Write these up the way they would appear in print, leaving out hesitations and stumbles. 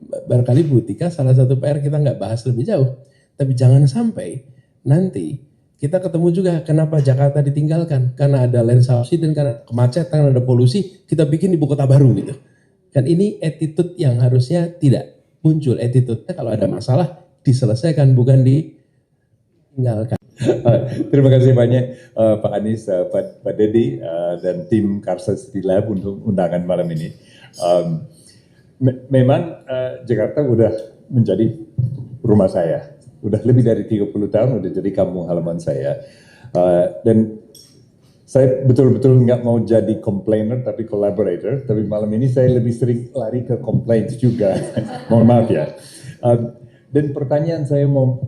barangkali Bu Tika salah satu PR kita nggak bahas lebih jauh. Tapi jangan sampai nanti kita ketemu juga kenapa Jakarta ditinggalkan. Karena ada land subsidence dan karena kemacetan, ada polusi, kita bikin ibu kota baru gitu. Kan ini attitude yang harusnya tidak muncul. Attitude-nya kalau ada masalah diselesaikan, bukan ditinggalkan. Terima kasih banyak Pak Anies, Pak Dedi, dan tim Karsa City Lab untuk undangan malam ini. Memang Jakarta udah menjadi rumah saya. Udah lebih dari 30 tahun udah jadi kampung halaman saya. Dan saya betul-betul nggak mau jadi complainer tapi collaborator. Tapi malam ini saya lebih sering lari ke complaints juga. Mohon maaf ya. Dan pertanyaan saya mau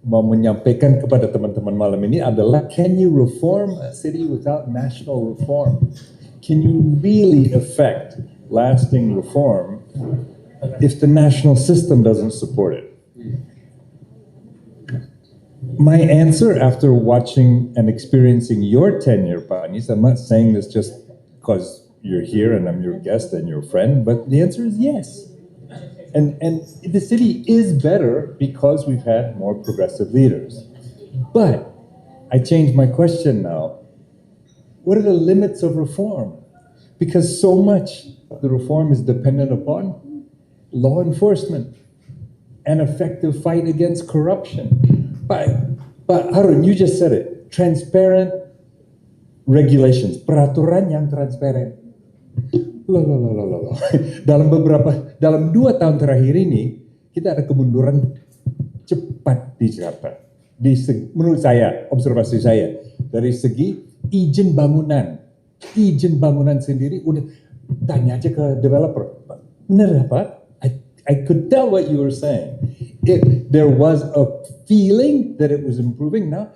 menyampaikan kepada teman-teman malam ini adalah, can you reform a city without national reform? Can you really affect lasting reform if the national system doesn't support it? My answer after watching and experiencing your tenure, Pak Anies, I'm not saying this just because you're here and I'm your guest and your friend, but the answer is yes. And the city is better because we've had more progressive leaders. But I changed my question now. What are the limits of reform? Because so much of the reform is dependent upon law enforcement and effective fight against corruption. But Harun, you just said it. Transparent regulations, peraturan yang transparan. Loh. Dalam 2 tahun terakhir ini, kita ada kemunduran cepat di Jakarta. Menurut saya, observasi saya, dari segi izin bangunan sendiri, udah tanya aja ke developer. Bener Pak? I could tell what you were saying. There was a feeling that it was improving. Now,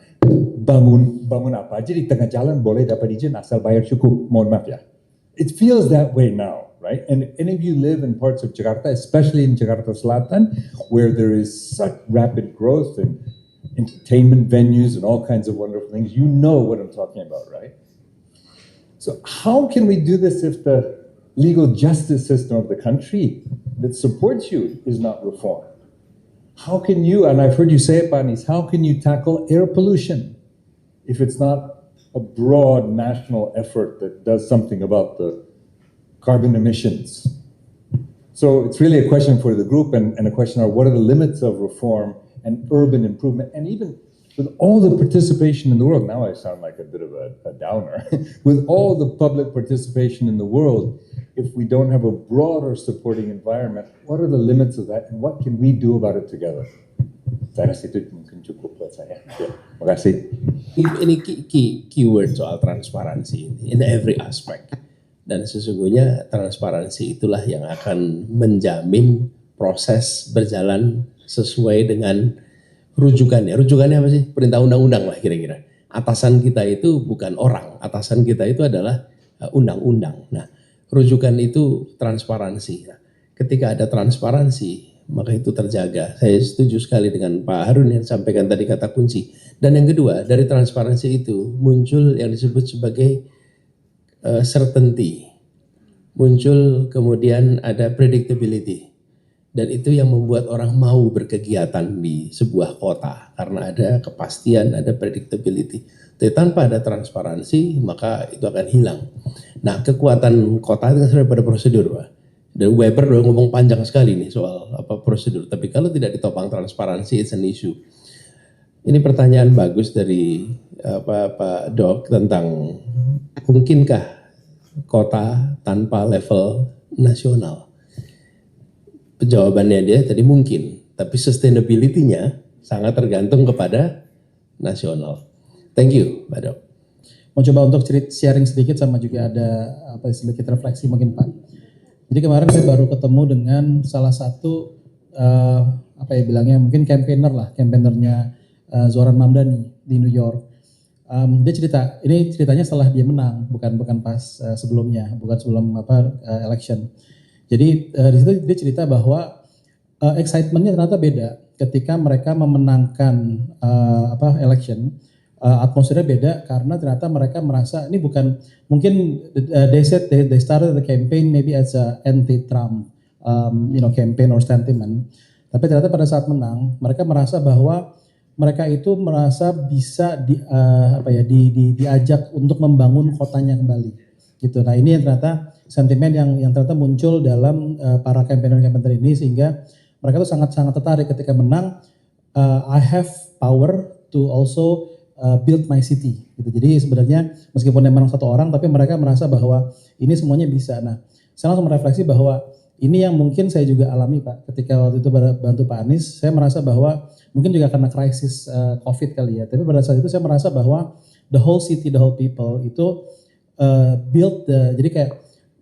bangun apa aja di tengah jalan boleh dapat izin asal bayar cukup. Mohon maaf ya. It feels that way now, right? And any of you live in parts of Jakarta, especially in Jakarta Selatan, where there is such rapid growth and entertainment venues and all kinds of wonderful things, you know what I'm talking about, right? So how can we do this if the legal justice system of the country that supports you is not reformed? How can you, and I've heard you say it, Panis, how can you tackle air pollution if it's not a broad national effort that does something about the carbon emissions? So it's really a question for the group and a question of what are the limits of reform and urban improvement, and even with all the participation in the world, now I sound like a bit of a downer, with all the public participation in the world, if we don't have a broader supporting environment, what are the limits of that and what can we do about it together? Saya rasa itu mungkin cukup buat saya. Ya, terima kasih. Ini keyword soal transparansi in every aspect. Dan sesungguhnya transparansi itulah yang akan menjamin proses berjalan sesuai dengan rujukannya. Rujukannya apa sih? Perintah undang-undang lah kira-kira. Atasan kita itu bukan orang, atasan kita itu adalah undang-undang. Nah, rujukan itu transparansi. Nah, ketika ada transparansi, maka itu terjaga. Saya setuju sekali dengan Pak Harun yang sampaikan tadi kata kunci. Dan yang kedua, dari transparansi itu muncul yang disebut sebagai certainty. Muncul kemudian ada predictability. Dan itu yang membuat orang mau berkegiatan di sebuah kota. Karena ada kepastian, ada predictability. Tapi tanpa ada transparansi, maka itu akan hilang. Nah, kekuatan kota itu kan pada prosedur, Pak. Dan Weber udah ngomong panjang sekali nih soal prosedur. Tapi kalau tidak ditopang transparansi, it's an issue. Ini pertanyaan bagus dari Pak Dok tentang mungkinkah kota tanpa level nasional? Jawabannya dia tadi mungkin, tapi sustainability-nya sangat tergantung kepada nasional. Thank you, Pak Dok. Mau coba untuk sharing sedikit sama juga ada sedikit refleksi mungkin Pak. Jadi kemarin saya baru ketemu dengan salah satu mungkin campaignernya Zoran Mamdani di New York. Dia ceritanya setelah dia menang, bukan pas sebelumnya, bukan sebelum election. Jadi di situ dia cerita bahwa excitementnya ternyata beda ketika mereka memenangkan election. Atmosfernya beda karena ternyata mereka merasa ini bukan mungkin they started the campaign maybe as a anti-Trump campaign or sentiment. Tapi ternyata pada saat menang, mereka merasa bahwa mereka itu merasa bisa diajak untuk membangun kotanya kembali. Gitu. Nah ini yang ternyata sentimen yang ternyata muncul dalam para campaigner ini, sehingga mereka tuh sangat-sangat tertarik ketika menang. I have power to also build my city. Gitu. Jadi sebenarnya meskipun memang satu orang, tapi mereka merasa bahwa ini semuanya bisa. Nah, saya langsung merefleksi bahwa ini yang mungkin saya juga alami Pak, ketika waktu itu bantu Pak Anies, saya merasa bahwa mungkin juga karena krisis COVID kali ya, tapi pada saat itu saya merasa bahwa the whole city, the whole people itu jadi kayak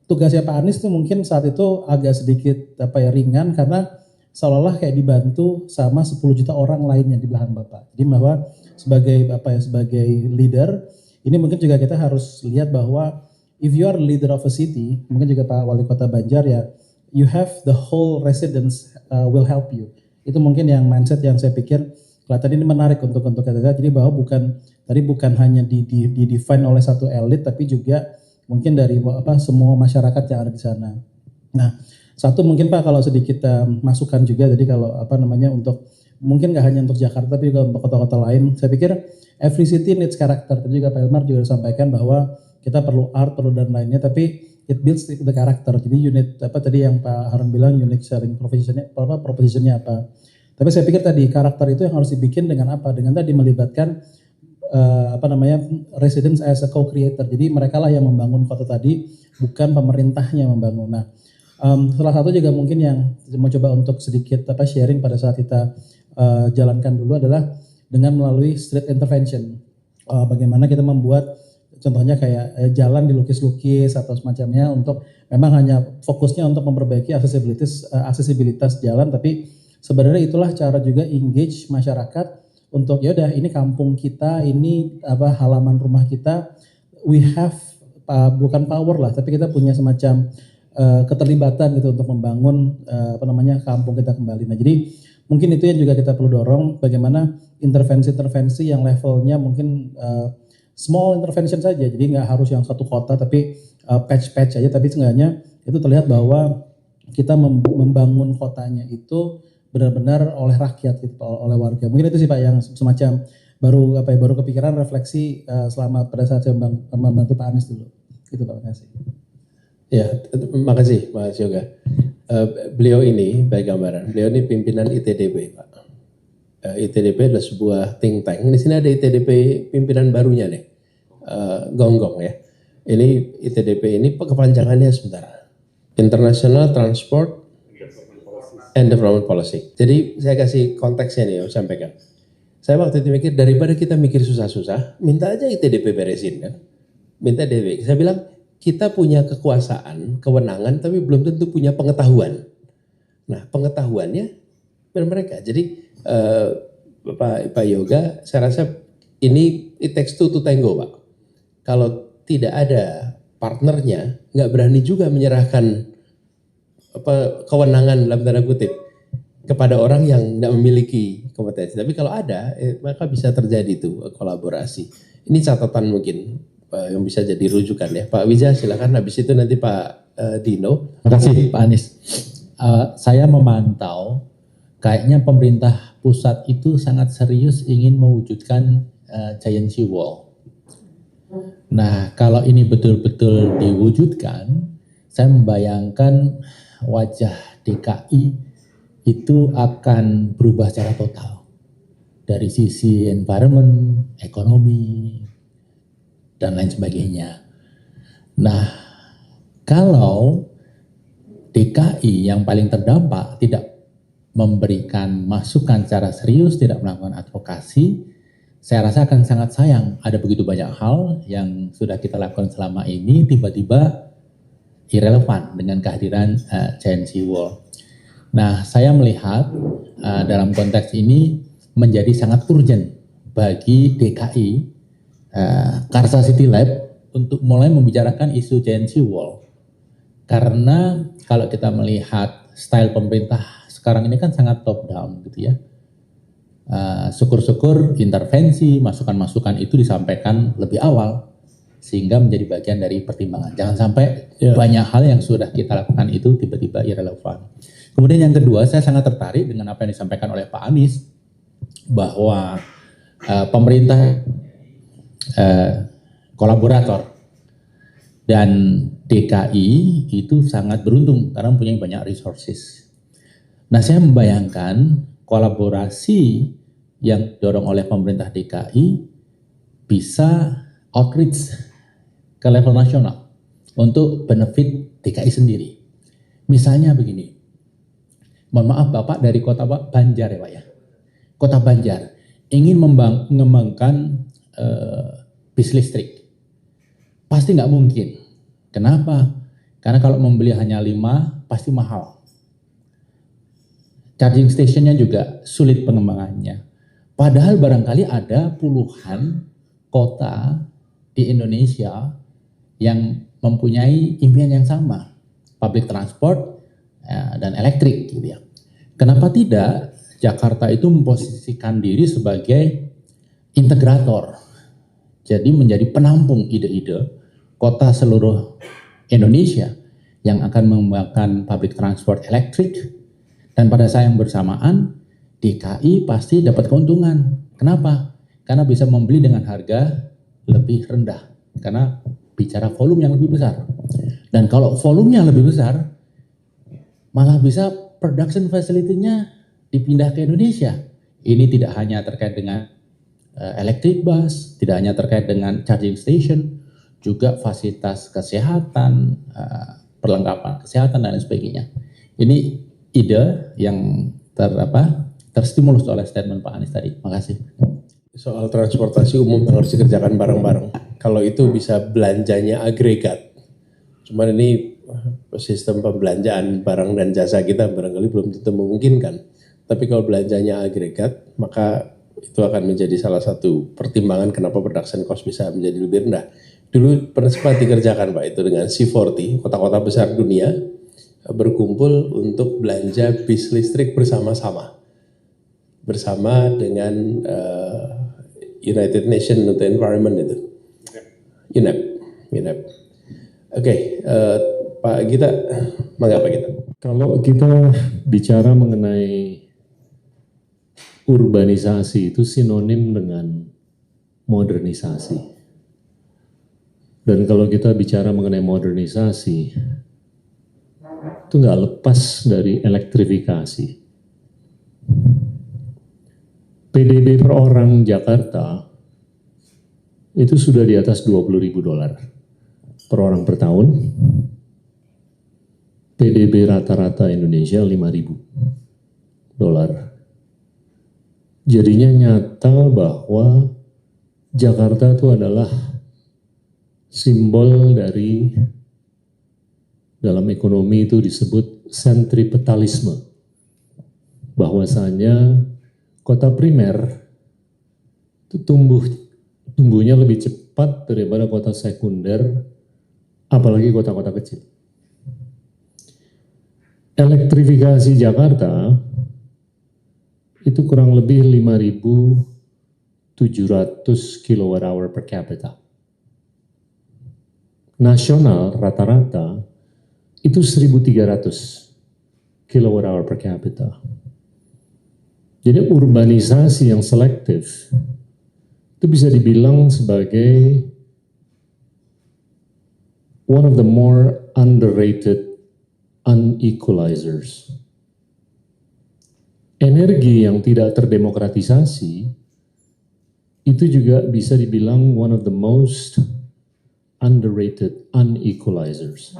tugasnya Pak Anies itu mungkin saat itu agak sedikit ringan, karena seolah-olah kayak dibantu sama 10 juta orang lainnya di belakang Bapak. Jadi bahwa sebagai leader, ini mungkin juga kita harus lihat bahwa if you are leader of a city, mungkin juga Pak Wali Kota Banjar ya, you have the whole residents will help you. Itu mungkin yang mindset yang saya pikir kelihatan ini menarik untuk kita. Jadi bahwa bukan hanya di define oleh satu elit, tapi juga mungkin dari semua masyarakat yang ada di sana. Nah, satu mungkin Pak kalau sedikit masukan juga, jadi kalau untuk mungkin nggak hanya untuk Jakarta tapi juga untuk kota-kota lain, saya pikir every city needs character. Tadi juga Pak Ilmar juga sampaikan bahwa kita perlu art, perlu dan lainnya, tapi it builds the character. Jadi unit tadi yang Pak Harun bilang unique selling propositionnya apa. Tapi saya pikir tadi karakter itu yang harus dibikin dengan apa? Dengan tadi melibatkan residents as a co-creator. Jadi mereka lah yang membangun kota tadi, bukan pemerintahnya membangun. Nah, salah satu juga mungkin yang mau coba untuk sedikit sharing pada saat kita jalankan dulu adalah dengan melalui street intervention. Bagaimana kita membuat contohnya kayak jalan dilukis-lukis atau semacamnya, untuk memang hanya fokusnya untuk memperbaiki aksesibilitas jalan, tapi sebenarnya itulah cara juga engage masyarakat untuk yaudah ini kampung kita, ini halaman rumah kita, we have bukan power lah, tapi kita punya semacam keterlibatan gitu untuk membangun kampung kita kembali. Nah, jadi mungkin itu yang juga kita perlu dorong, bagaimana intervensi-intervensi yang levelnya mungkin small intervention saja, jadi nggak harus yang satu kota, tapi patch-patch aja, tapi seenggaknya itu terlihat bahwa kita membangun kotanya itu benar-benar oleh rakyat gitu, oleh warga. Mungkin itu sih Pak yang semacam baru kepikiran refleksi selama pada saat saya membantu Pak Anies dulu. Gitu Pak, makasih. Ya, makasih Mas Yoga. Beliau ini, baik gambaran, beliau ini pimpinan ITDP Pak. ITDP adalah sebuah think tank. Di sini ada ITDP pimpinan barunya nih, Gonggong ya. Ini ITDP ini kepanjangannya sebentar, International Transport and Development Policy. Jadi saya kasih konteksnya nih, saya sampaikan. Saya waktu itu mikir, daripada kita mikir susah-susah, minta aja ITDP beresin kan. Minta DP. Saya bilang, kita punya kekuasaan, kewenangan, tapi belum tentu punya pengetahuan. Nah, pengetahuannya dari mereka. Jadi Pak Yoga, saya rasa ini it takes two to tango Pak. Kalau tidak ada partnernya, nggak berani juga menyerahkan kewenangan dalam tanda kutip kepada orang yang tidak memiliki kompetensi. Tapi kalau ada, maka bisa terjadi itu kolaborasi. Ini catatan mungkin yang bisa jadi rujukan ya. Pak Wiza silakan, habis itu nanti Pak Dino. Terima kasih Pak Anies. Saya memantau kayaknya pemerintah pusat itu sangat serius ingin mewujudkan giant sea wall. Nah, kalau ini betul-betul diwujudkan, saya membayangkan wajah DKI itu akan berubah secara total. Dari sisi environment, ekonomi, dan lain sebagainya. Nah, kalau DKI yang paling terdampak tidak memberikan masukan secara serius, tidak melakukan advokasi, saya rasa akan sangat sayang. Ada begitu banyak hal yang sudah kita lakukan selama ini tiba-tiba irrelevan dengan kehadiran giant sea wall. Nah, saya melihat dalam konteks ini menjadi sangat urgent bagi DKI, Karsa City Lab untuk mulai membicarakan isu giant sea wall. Karena kalau kita melihat style pemerintah sekarang ini kan sangat top down gitu ya. Syukur-syukur intervensi, masukan-masukan itu disampaikan lebih awal. sehingga menjadi bagian dari pertimbangan. Jangan sampai Ya. banyak hal yang sudah kita lakukan itu tiba-tiba irrelevan. Kemudian yang kedua, saya sangat tertarik dengan apa yang disampaikan oleh Pak Anies bahwa pemerintah kolaborator dan DKI itu sangat beruntung karena mempunyai banyak resources. Nah, saya membayangkan kolaborasi yang didorong oleh pemerintah DKI bisa outreach ke level nasional untuk benefit DKI sendiri. Misalnya begini, mohon maaf Bapak dari kota Banjar ya Pak ya. Kota Banjar ingin mengembangkan bis listrik. Pasti nggak mungkin. Kenapa? Karena kalau membeli hanya 5 pasti mahal. Charging stationnya juga sulit pengembangannya. Padahal barangkali ada puluhan kota di Indonesia yang mempunyai impian yang sama, public transport dan elektrik gitu ya. Kenapa tidak Jakarta itu memposisikan diri sebagai integrator, jadi menjadi penampung ide-ide kota seluruh Indonesia yang akan mengembangkan public transport elektrik, dan pada saat yang bersamaan DKI pasti dapat keuntungan. Kenapa? Karena bisa membeli dengan harga lebih rendah, karena bicara volume yang lebih besar. Dan kalau volumenya lebih besar, malah bisa production facility-nya dipindah ke Indonesia. Ini tidak hanya terkait dengan electric bus, tidak hanya terkait dengan charging station, juga fasilitas kesehatan, perlengkapan kesehatan dan sebagainya. Ini ide yang terstimulus oleh statement Pak Anies tadi. Makasih. Soal transportasi umum yang harus dikerjakan bareng-bareng. Kalau itu bisa belanjanya agregat. Cuman ini sistem pembelanjaan barang dan jasa kita barangkali belum tentu memungkinkan. Tapi kalau belanjanya agregat, maka itu akan menjadi salah satu pertimbangan kenapa production cost bisa menjadi lebih rendah. Dulu pernah sempat dikerjakan Pak itu dengan C40, kota-kota besar dunia berkumpul untuk belanja bis listrik bersama-sama. Bersama dengan United Nations untuk Environment itu. UNEP. Oke, Pak Gita, mangga Pak Gita. Kalau kita bicara mengenai urbanisasi itu sinonim dengan modernisasi. Dan kalau kita bicara mengenai modernisasi, itu nggak lepas dari elektrifikasi. PDB per orang Jakarta itu sudah di atas $20.000 per orang per tahun. PDB rata-rata Indonesia $5.000. Jadinya nyata bahwa Jakarta itu adalah simbol dari, dalam ekonomi itu disebut sentripetalisme, bahwasanya kota primer itu tumbuhnya lebih cepat daripada kota sekunder, apalagi kota-kota kecil. Elektrifikasi Jakarta itu kurang lebih 5.700 kWh per kapita. Nasional rata-rata itu 1.300 kWh per kapita. Jadi urbanisasi yang selektif itu bisa dibilang sebagai one of the more underrated unequalizers. Energi yang tidak terdemokratisasi itu juga bisa dibilang one of the most underrated unequalizers.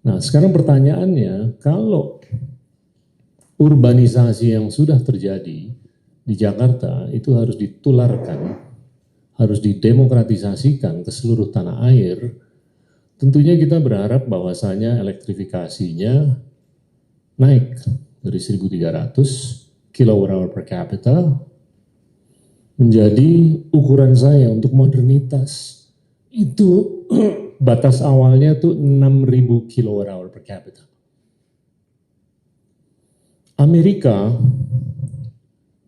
Nah, sekarang pertanyaannya, kalau urbanisasi yang sudah terjadi di Jakarta itu harus ditularkan, harus didemokratisasikan ke seluruh tanah air, tentunya kita berharap bahwasanya elektrifikasinya naik dari 1.300 kWh per kapita menjadi ukuran saya untuk modernitas. Itu batas awalnya tuh 6.000 kWh per kapita. Amerika,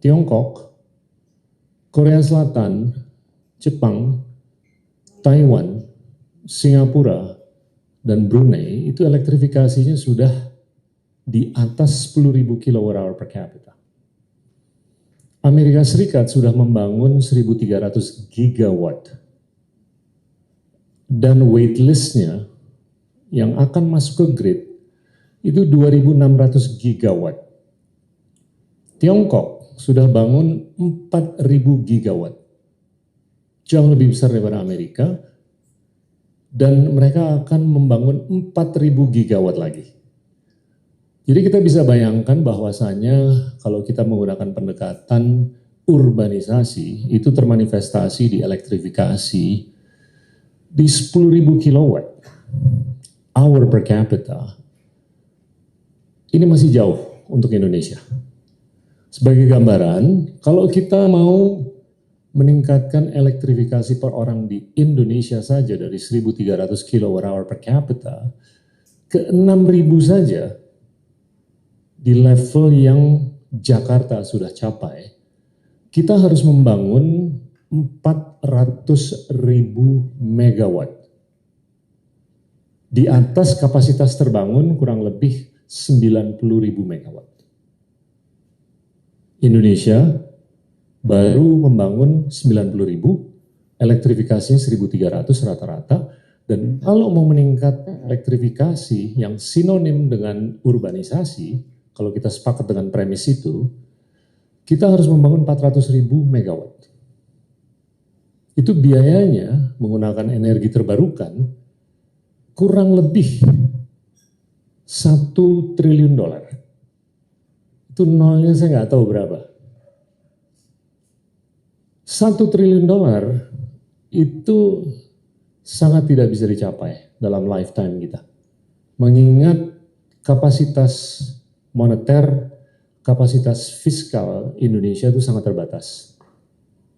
Tiongkok, Korea Selatan, Jepang, Taiwan, Singapura, dan Brunei itu elektrifikasinya sudah di atas 10.000 kWh per kapita. Amerika Serikat sudah membangun 1.300 gigawatt. Dan waitlistnya yang akan masuk ke grid itu 2.600 gigawatt. Tiongkok sudah bangun 4.000 gigawatt. Jauh lebih besar daripada Amerika. Dan mereka akan membangun 4.000 gigawatt lagi. Jadi kita bisa bayangkan bahwasannya kalau kita menggunakan pendekatan urbanisasi, itu termanifestasi di elektrifikasi di 10.000 kilowatt hour per capita. Ini masih jauh untuk Indonesia. Sebagai gambaran, kalau kita mau meningkatkan elektrifikasi per orang di Indonesia saja dari 1.300 kWh per capita ke 6.000 saja di level yang Jakarta sudah capai, kita harus membangun 400.000 megawatt. Di atas kapasitas terbangun kurang lebih 90.000 megawatt. Indonesia baru membangun 90.000, elektrifikasinya 1.300 rata-rata, dan kalau mau meningkat elektrifikasi yang sinonim dengan urbanisasi, kalau kita sepakat dengan premis itu, kita harus membangun 400.000 megawatt. Itu biayanya menggunakan energi terbarukan kurang lebih $1 triliun. Itu nolnya saya nggak tahu berapa. $1 triliun itu sangat tidak bisa dicapai dalam lifetime kita. Mengingat kapasitas moneter, kapasitas fiskal Indonesia itu sangat terbatas.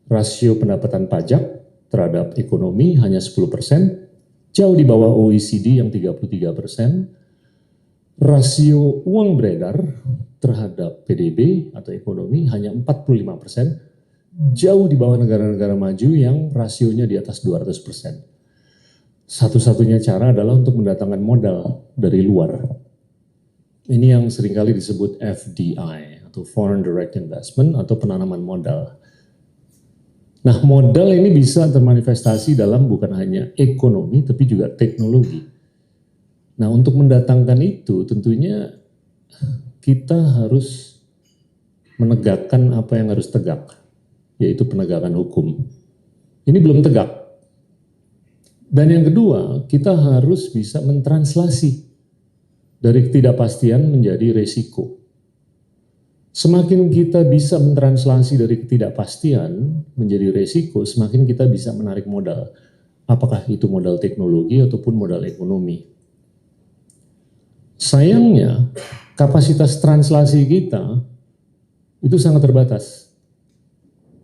Rasio pendapatan pajak terhadap ekonomi hanya 10%, jauh di bawah OECD yang 33%. Rasio uang beredar terhadap PDB atau ekonomi hanya 45%. Jauh di bawah negara-negara maju yang rasionya di atas 200%. Satu-satunya cara adalah untuk mendatangkan modal dari luar. Ini yang seringkali disebut FDI atau Foreign Direct Investment atau penanaman modal. Nah, modal ini bisa termanifestasi dalam bukan hanya ekonomi tapi juga teknologi. Nah, untuk mendatangkan itu tentunya kita harus menegakkan apa yang harus tegak, yaitu penegakan hukum. Ini belum tegak. Dan yang kedua, kita harus bisa mentranslasi dari ketidakpastian menjadi resiko. Semakin kita bisa mentranslasi dari ketidakpastian menjadi resiko, semakin kita bisa menarik modal. Apakah itu modal teknologi ataupun modal ekonomi. Sayangnya, kapasitas translasi kita itu sangat terbatas.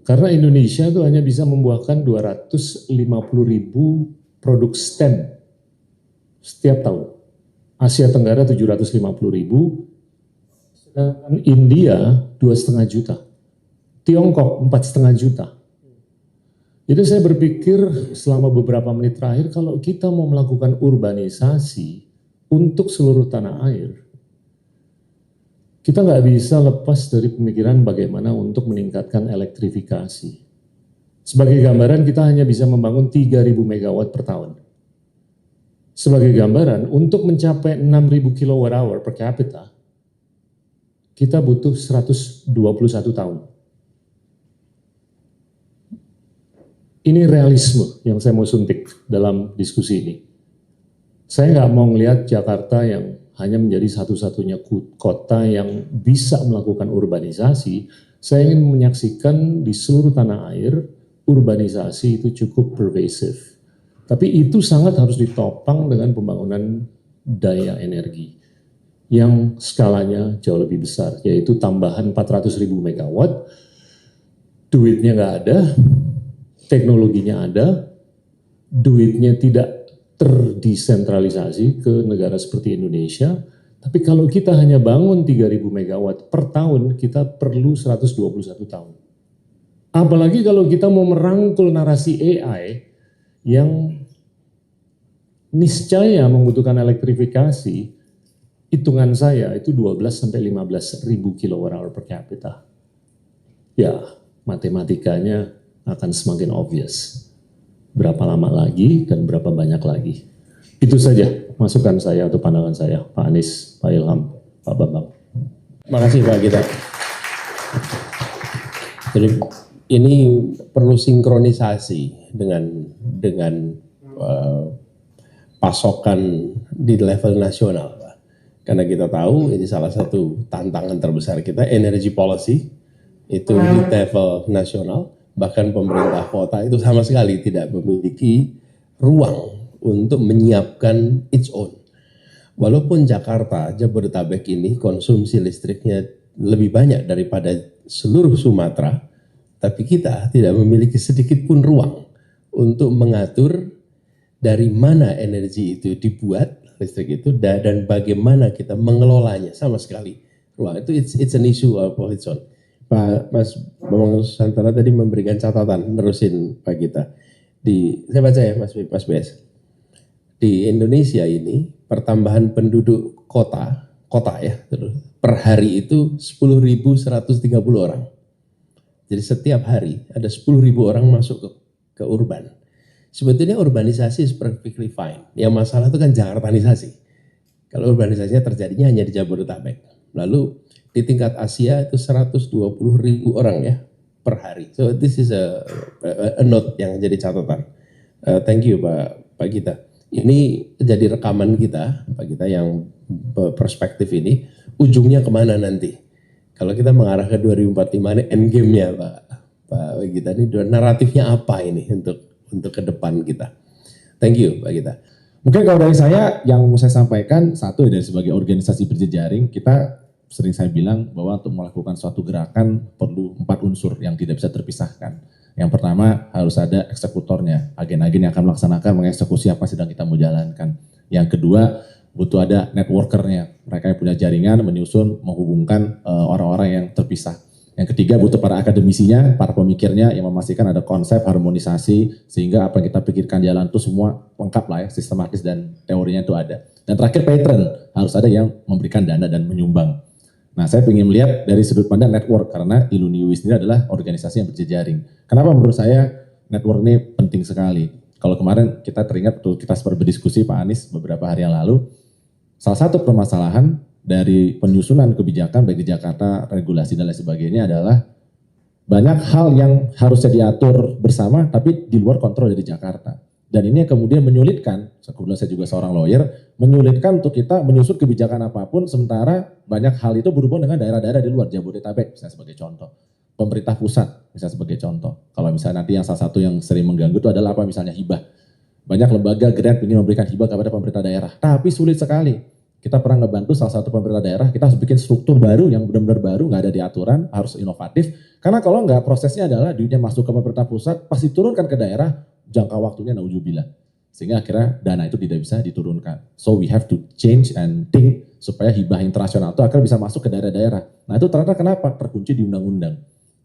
Karena Indonesia itu hanya bisa membuahkan 250.000 produk STEM setiap tahun. Asia Tenggara 750.000, sedangkan India 2,5 juta, Tiongkok 4,5 juta. Jadi saya berpikir selama beberapa menit terakhir, kalau kita mau melakukan urbanisasi untuk seluruh tanah air, kita nggak bisa lepas dari pemikiran bagaimana untuk meningkatkan elektrifikasi. Sebagai gambaran, kita hanya bisa membangun 3.000 megawatt per tahun. Sebagai gambaran, untuk mencapai 6.000 kWh per kapita, kita butuh 121 tahun. Ini realisme yang saya mau suntik dalam diskusi ini. Saya nggak mau melihat Jakarta yang hanya menjadi satu-satunya kota yang bisa melakukan urbanisasi. Saya ingin menyaksikan di seluruh tanah air, urbanisasi itu cukup pervasif. Tapi itu sangat harus ditopang dengan pembangunan daya energi yang skalanya jauh lebih besar, yaitu tambahan 400.000 megawatt, duitnya nggak ada, teknologinya ada, duitnya tidak terdesentralisasi ke negara seperti Indonesia, tapi kalau kita hanya bangun 3.000 megawatt per tahun, kita perlu 121 tahun. Apalagi kalau kita mau merangkul narasi AI yang niscaya membutuhkan elektrifikasi. Hitungan saya itu 12 sampai 15 ribu kilowatt-hour per kapita. Ya, matematikanya akan semakin obvious. Berapa lama lagi dan berapa banyak lagi. Itu saja masukan saya atau pandangan saya, Pak Anies, Pak Ilham, Pak Bambang. Makasih Pak Gita. Jadi ini perlu sinkronisasi dengan pasokan di level nasional, Pak. Karena kita tahu ini salah satu tantangan terbesar kita, energy policy itu di level nasional, bahkan pemerintah kota itu sama sekali tidak memiliki ruang untuk menyiapkan its own. Walaupun Jakarta, Jabodetabek ini konsumsi listriknya lebih banyak daripada seluruh Sumatera, tapi kita tidak memiliki sedikit pun ruang untuk mengatur dari mana energi itu dibuat, listrik itu, dan bagaimana kita mengelolanya sama sekali. Ruang itu it's an issue of its own. Pak Mas Bambang Susantana tadi memberikan catatan, nerusin Pak Gita. Saya baca ya Mas BS. Di Indonesia ini pertambahan penduduk kota ya, per hari itu 10.130 orang. Jadi setiap hari ada 10.000 orang masuk ke urban. Sebetulnya urbanisasi is perfectly fine. Yang masalah itu kan Jakartanisasi. Kalau urbanisasinya terjadinya hanya di Jabodetabek. Lalu di tingkat Asia itu 120.000 orang ya per hari. So this is a note yang jadi catatan. Thank you Pak Gita. Ini jadi rekaman kita, Pak Gita, yang perspektif ini, ujungnya kemana nanti? Kalau kita mengarah ke 2045 ini endgame-nya Pak Gita, ini naratifnya apa ini untuk ke depan kita? Thank you Pak Gita. Mungkin kalau dari saya, yang mau saya sampaikan, satu dari sebagai organisasi berjejaring, kita sering saya bilang bahwa untuk melakukan suatu gerakan perlu 4 unsur yang tidak bisa terpisahkan. Yang pertama harus ada eksekutornya, agen-agen yang akan melaksanakan, mengeksekusi apa sedang kita mau jalankan. Yang kedua butuh ada networkernya, mereka yang punya jaringan, menyusun, menghubungkan orang-orang yang terpisah. Yang ketiga butuh para akademisinya, para pemikirnya yang memastikan ada konsep harmonisasi sehingga apa yang kita pikirkan jalan itu semua lengkap lah ya, sistematis dan teorinya itu ada. Dan terakhir patron, harus ada yang memberikan dana dan menyumbang. Nah, saya ingin melihat dari sudut pandang network karena Iluniwi sendiri adalah organisasi yang berjejaring. Kenapa menurut saya network ini penting sekali? Kalau kemarin kita teringat waktu kita sempat berdiskusi Pak Anies beberapa hari yang lalu, salah satu permasalahan dari penyusunan kebijakan baik di Jakarta, regulasi dan lain sebagainya adalah banyak hal yang harusnya diatur bersama tapi di luar kontrol dari Jakarta. Dan ini yang kemudian menyulitkan, kebetulan saya juga seorang lawyer, menyulitkan untuk kita menyusun kebijakan apapun sementara banyak hal itu berhubungan dengan daerah-daerah di luar Jabodetabek, misalnya sebagai contoh. Pemerintah pusat, misalnya sebagai contoh. Kalau misalnya nanti yang salah satu yang sering mengganggu itu adalah apa misalnya hibah. Banyak lembaga grant ingin memberikan hibah kepada pemerintah daerah, tapi sulit sekali. Kita pernah ngebantu salah satu pemerintah daerah, kita harus bikin struktur baru yang benar-benar baru, nggak ada di aturan, harus inovatif. Karena kalau nggak prosesnya adalah duitnya masuk ke pemerintah pusat, pasti turunkan ke daerah, jangka waktunya nauzubillah. Sehingga akhirnya dana itu tidak bisa diturunkan. So we have to change and think supaya hibah internasional itu akhirnya bisa masuk ke daerah-daerah. Nah itu ternyata kenapa? Terkunci di undang-undang.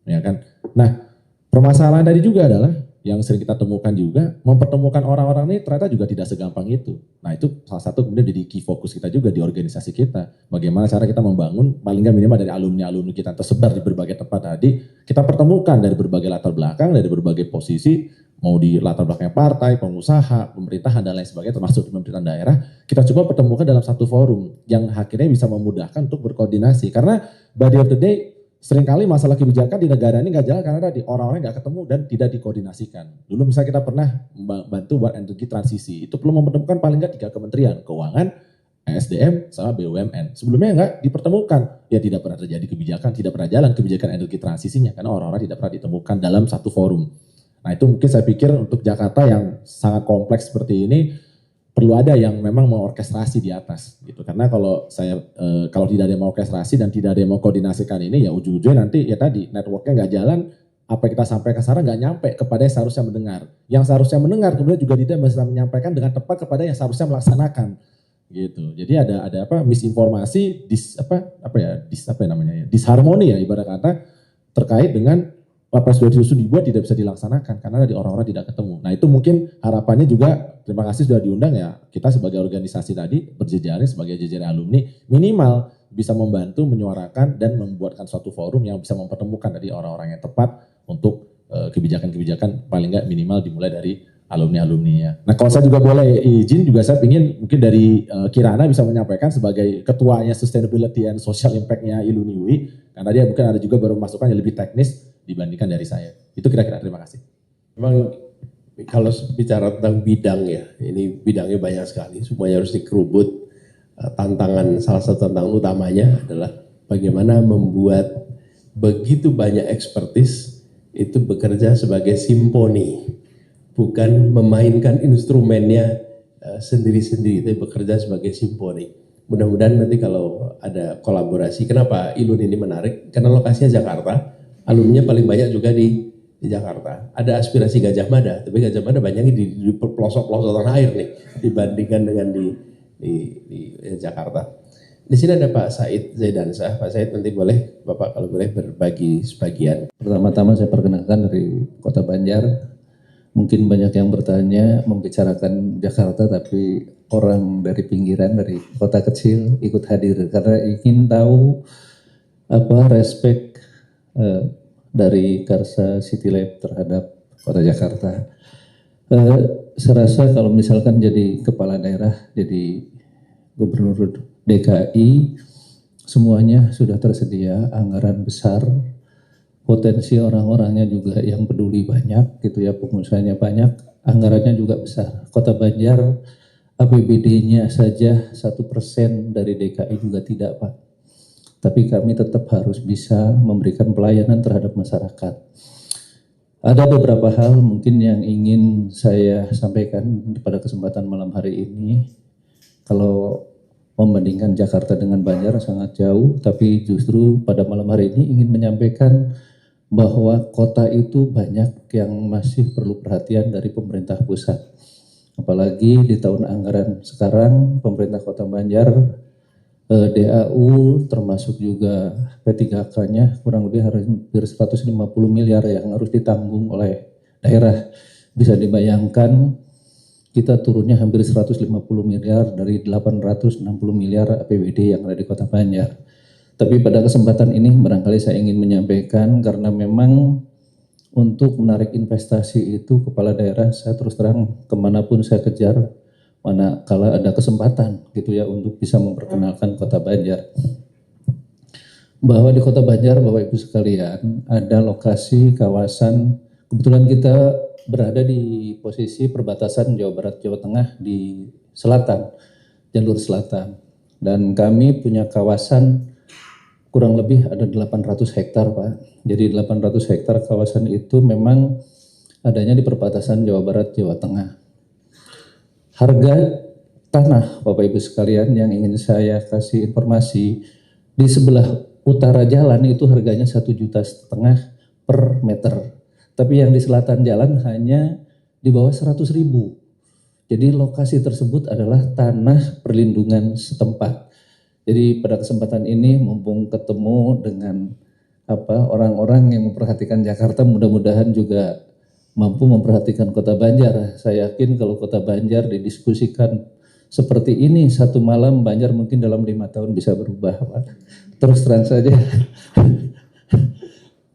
Ya kan? Nah permasalahan tadi juga adalah yang sering kita temukan juga, mempertemukan orang-orang ini ternyata juga tidak segampang itu. Nah itu salah satu kemudian jadi key fokus kita juga di organisasi kita. Bagaimana cara kita membangun, paling nggak minimal dari alumni-alumni kita tersebar di berbagai tempat tadi, kita pertemukan dari berbagai latar belakang, dari berbagai posisi, mau di latar belakang partai, pengusaha, pemerintahan, dan lain sebagainya, termasuk di pemerintahan daerah, kita coba pertemukan dalam satu forum yang akhirnya bisa memudahkan untuk berkoordinasi. Karena by the end of the day, seringkali masalah kebijakan di negara ini nggak jalan karena tadi orang-orang nggak ketemu dan tidak dikoordinasikan. Dulu misalnya kita pernah membantu buat energi transisi, itu perlu mempertemukan paling nggak 3 kementerian, keuangan, SDM, sama BUMN. Sebelumnya nggak dipertemukan, ya tidak pernah terjadi kebijakan, tidak pernah jalan kebijakan energi transisinya karena orang-orang tidak pernah ditemukan dalam satu forum. Nah itu mungkin saya pikir untuk Jakarta yang sangat kompleks seperti ini, perlu ada yang memang mengorkestrasi di atas gitu. Karena kalau kalau tidak ada yang mengorkestrasi dan tidak ada yang mengkoordinasikan ini, ya ujung-ujungnya nanti ya tadi networknya nggak jalan, apa yang kita sampaikan sekarang nggak nyampe kepada yang seharusnya mendengar. Yang seharusnya mendengar kemudian juga tidak bisa menyampaikan dengan tepat kepada yang seharusnya melaksanakan gitu. Jadi ada apa misinformasi, disharmoni ya ibarat kata terkait dengan Lapas 2 itu dibuat tidak bisa dilaksanakan karena dari orang-orang tidak ketemu. Nah itu mungkin harapannya juga, terima kasih sudah diundang ya, kita sebagai organisasi tadi berjejaring sebagai jajaran alumni minimal bisa membantu menyuarakan dan membuatkan suatu forum yang bisa mempertemukan dari orang-orang yang tepat untuk kebijakan-kebijakan paling nggak minimal dimulai dari alumni-alumninya. Nah kalau saya juga boleh izin juga saya ingin mungkin dari Kirana bisa menyampaikan sebagai ketuanya Sustainability and Social Impact-nya Iluni UI, karena dia mungkin ada juga baru masukan yang lebih teknis dibandingkan dari saya. Itu kira-kira, terima kasih. Memang kalau bicara tentang bidang ya, ini bidangnya banyak sekali, semuanya harus dikerubut. Tantangan, salah satu tantangan utamanya adalah bagaimana membuat begitu banyak ekspertis itu bekerja sebagai simfoni, bukan memainkan instrumennya sendiri-sendiri, tapi bekerja sebagai simfoni. Mudah-mudahan nanti kalau ada kolaborasi, kenapa Ilun ini menarik? Karena lokasinya Jakarta, alumninya paling banyak juga di Jakarta. Ada aspirasi Gajah Mada, tapi Gajah Mada banyaknya di pelosok-pelosok tanah air nih dibandingkan dengan di Jakarta. Di sini ada Pak Said Zaidansah. Pak Said nanti boleh Bapak kalau boleh berbagi sebagian. Pertama-tama saya perkenalkan dari Kota Banjar. Mungkin banyak yang bertanya membicarakan Jakarta, tapi orang dari pinggiran, dari kota kecil ikut hadir karena ingin tahu apa respek dari Karsa City Lab terhadap Kota Jakarta. Saya rasa kalau misalkan jadi kepala daerah, jadi gubernur DKI, semuanya sudah tersedia, anggaran besar, potensi orang-orangnya juga yang peduli banyak, gitu ya, pengusahanya banyak, anggarannya juga besar. Kota Banjar APBD-nya saja 1% dari DKI juga tidak, Pak. Tapi kami tetap harus bisa memberikan pelayanan terhadap masyarakat. Ada beberapa hal mungkin yang ingin saya sampaikan pada kesempatan malam hari ini. Kalau membandingkan Jakarta dengan Banjar sangat jauh, tapi justru pada malam hari ini ingin menyampaikan bahwa kota itu banyak yang masih perlu perhatian dari pemerintah pusat. Apalagi di tahun anggaran sekarang, pemerintah Kota Banjar DAU termasuk juga P3K-nya kurang lebih hampir 150 miliar yang harus ditanggung oleh daerah. Bisa dibayangkan kita turunnya hampir 150 miliar dari 860 miliar APBD yang ada di Kota Banjar. Tapi pada kesempatan ini barangkali saya ingin menyampaikan karena memang untuk menarik investasi itu kepala daerah saya terus terang kemanapun saya kejar, mana kala ada kesempatan gitu ya untuk bisa memperkenalkan Kota Banjar. Bahwa di Kota Banjar, Bapak Ibu sekalian, ada lokasi kawasan, kebetulan kita berada di posisi perbatasan Jawa Barat, Jawa Tengah di selatan, jalur selatan. Dan kami punya kawasan kurang lebih ada 800 hektar, Pak. Jadi 800 hektar kawasan itu memang adanya di perbatasan Jawa Barat, Jawa Tengah. Harga tanah, Bapak Ibu sekalian, yang ingin saya kasih informasi, di sebelah utara jalan itu harganya 1,5 juta per meter. Tapi yang di selatan jalan hanya di bawah 100.000. Jadi lokasi tersebut adalah tanah perlindungan setempat. Jadi pada kesempatan ini mumpung ketemu dengan orang-orang yang memperhatikan Jakarta, mudah-mudahan juga mampu memperhatikan Kota Banjar. Saya yakin kalau Kota Banjar didiskusikan seperti ini satu malam, Banjar mungkin dalam 5 tahun bisa berubah, Pak. Terus terang saja.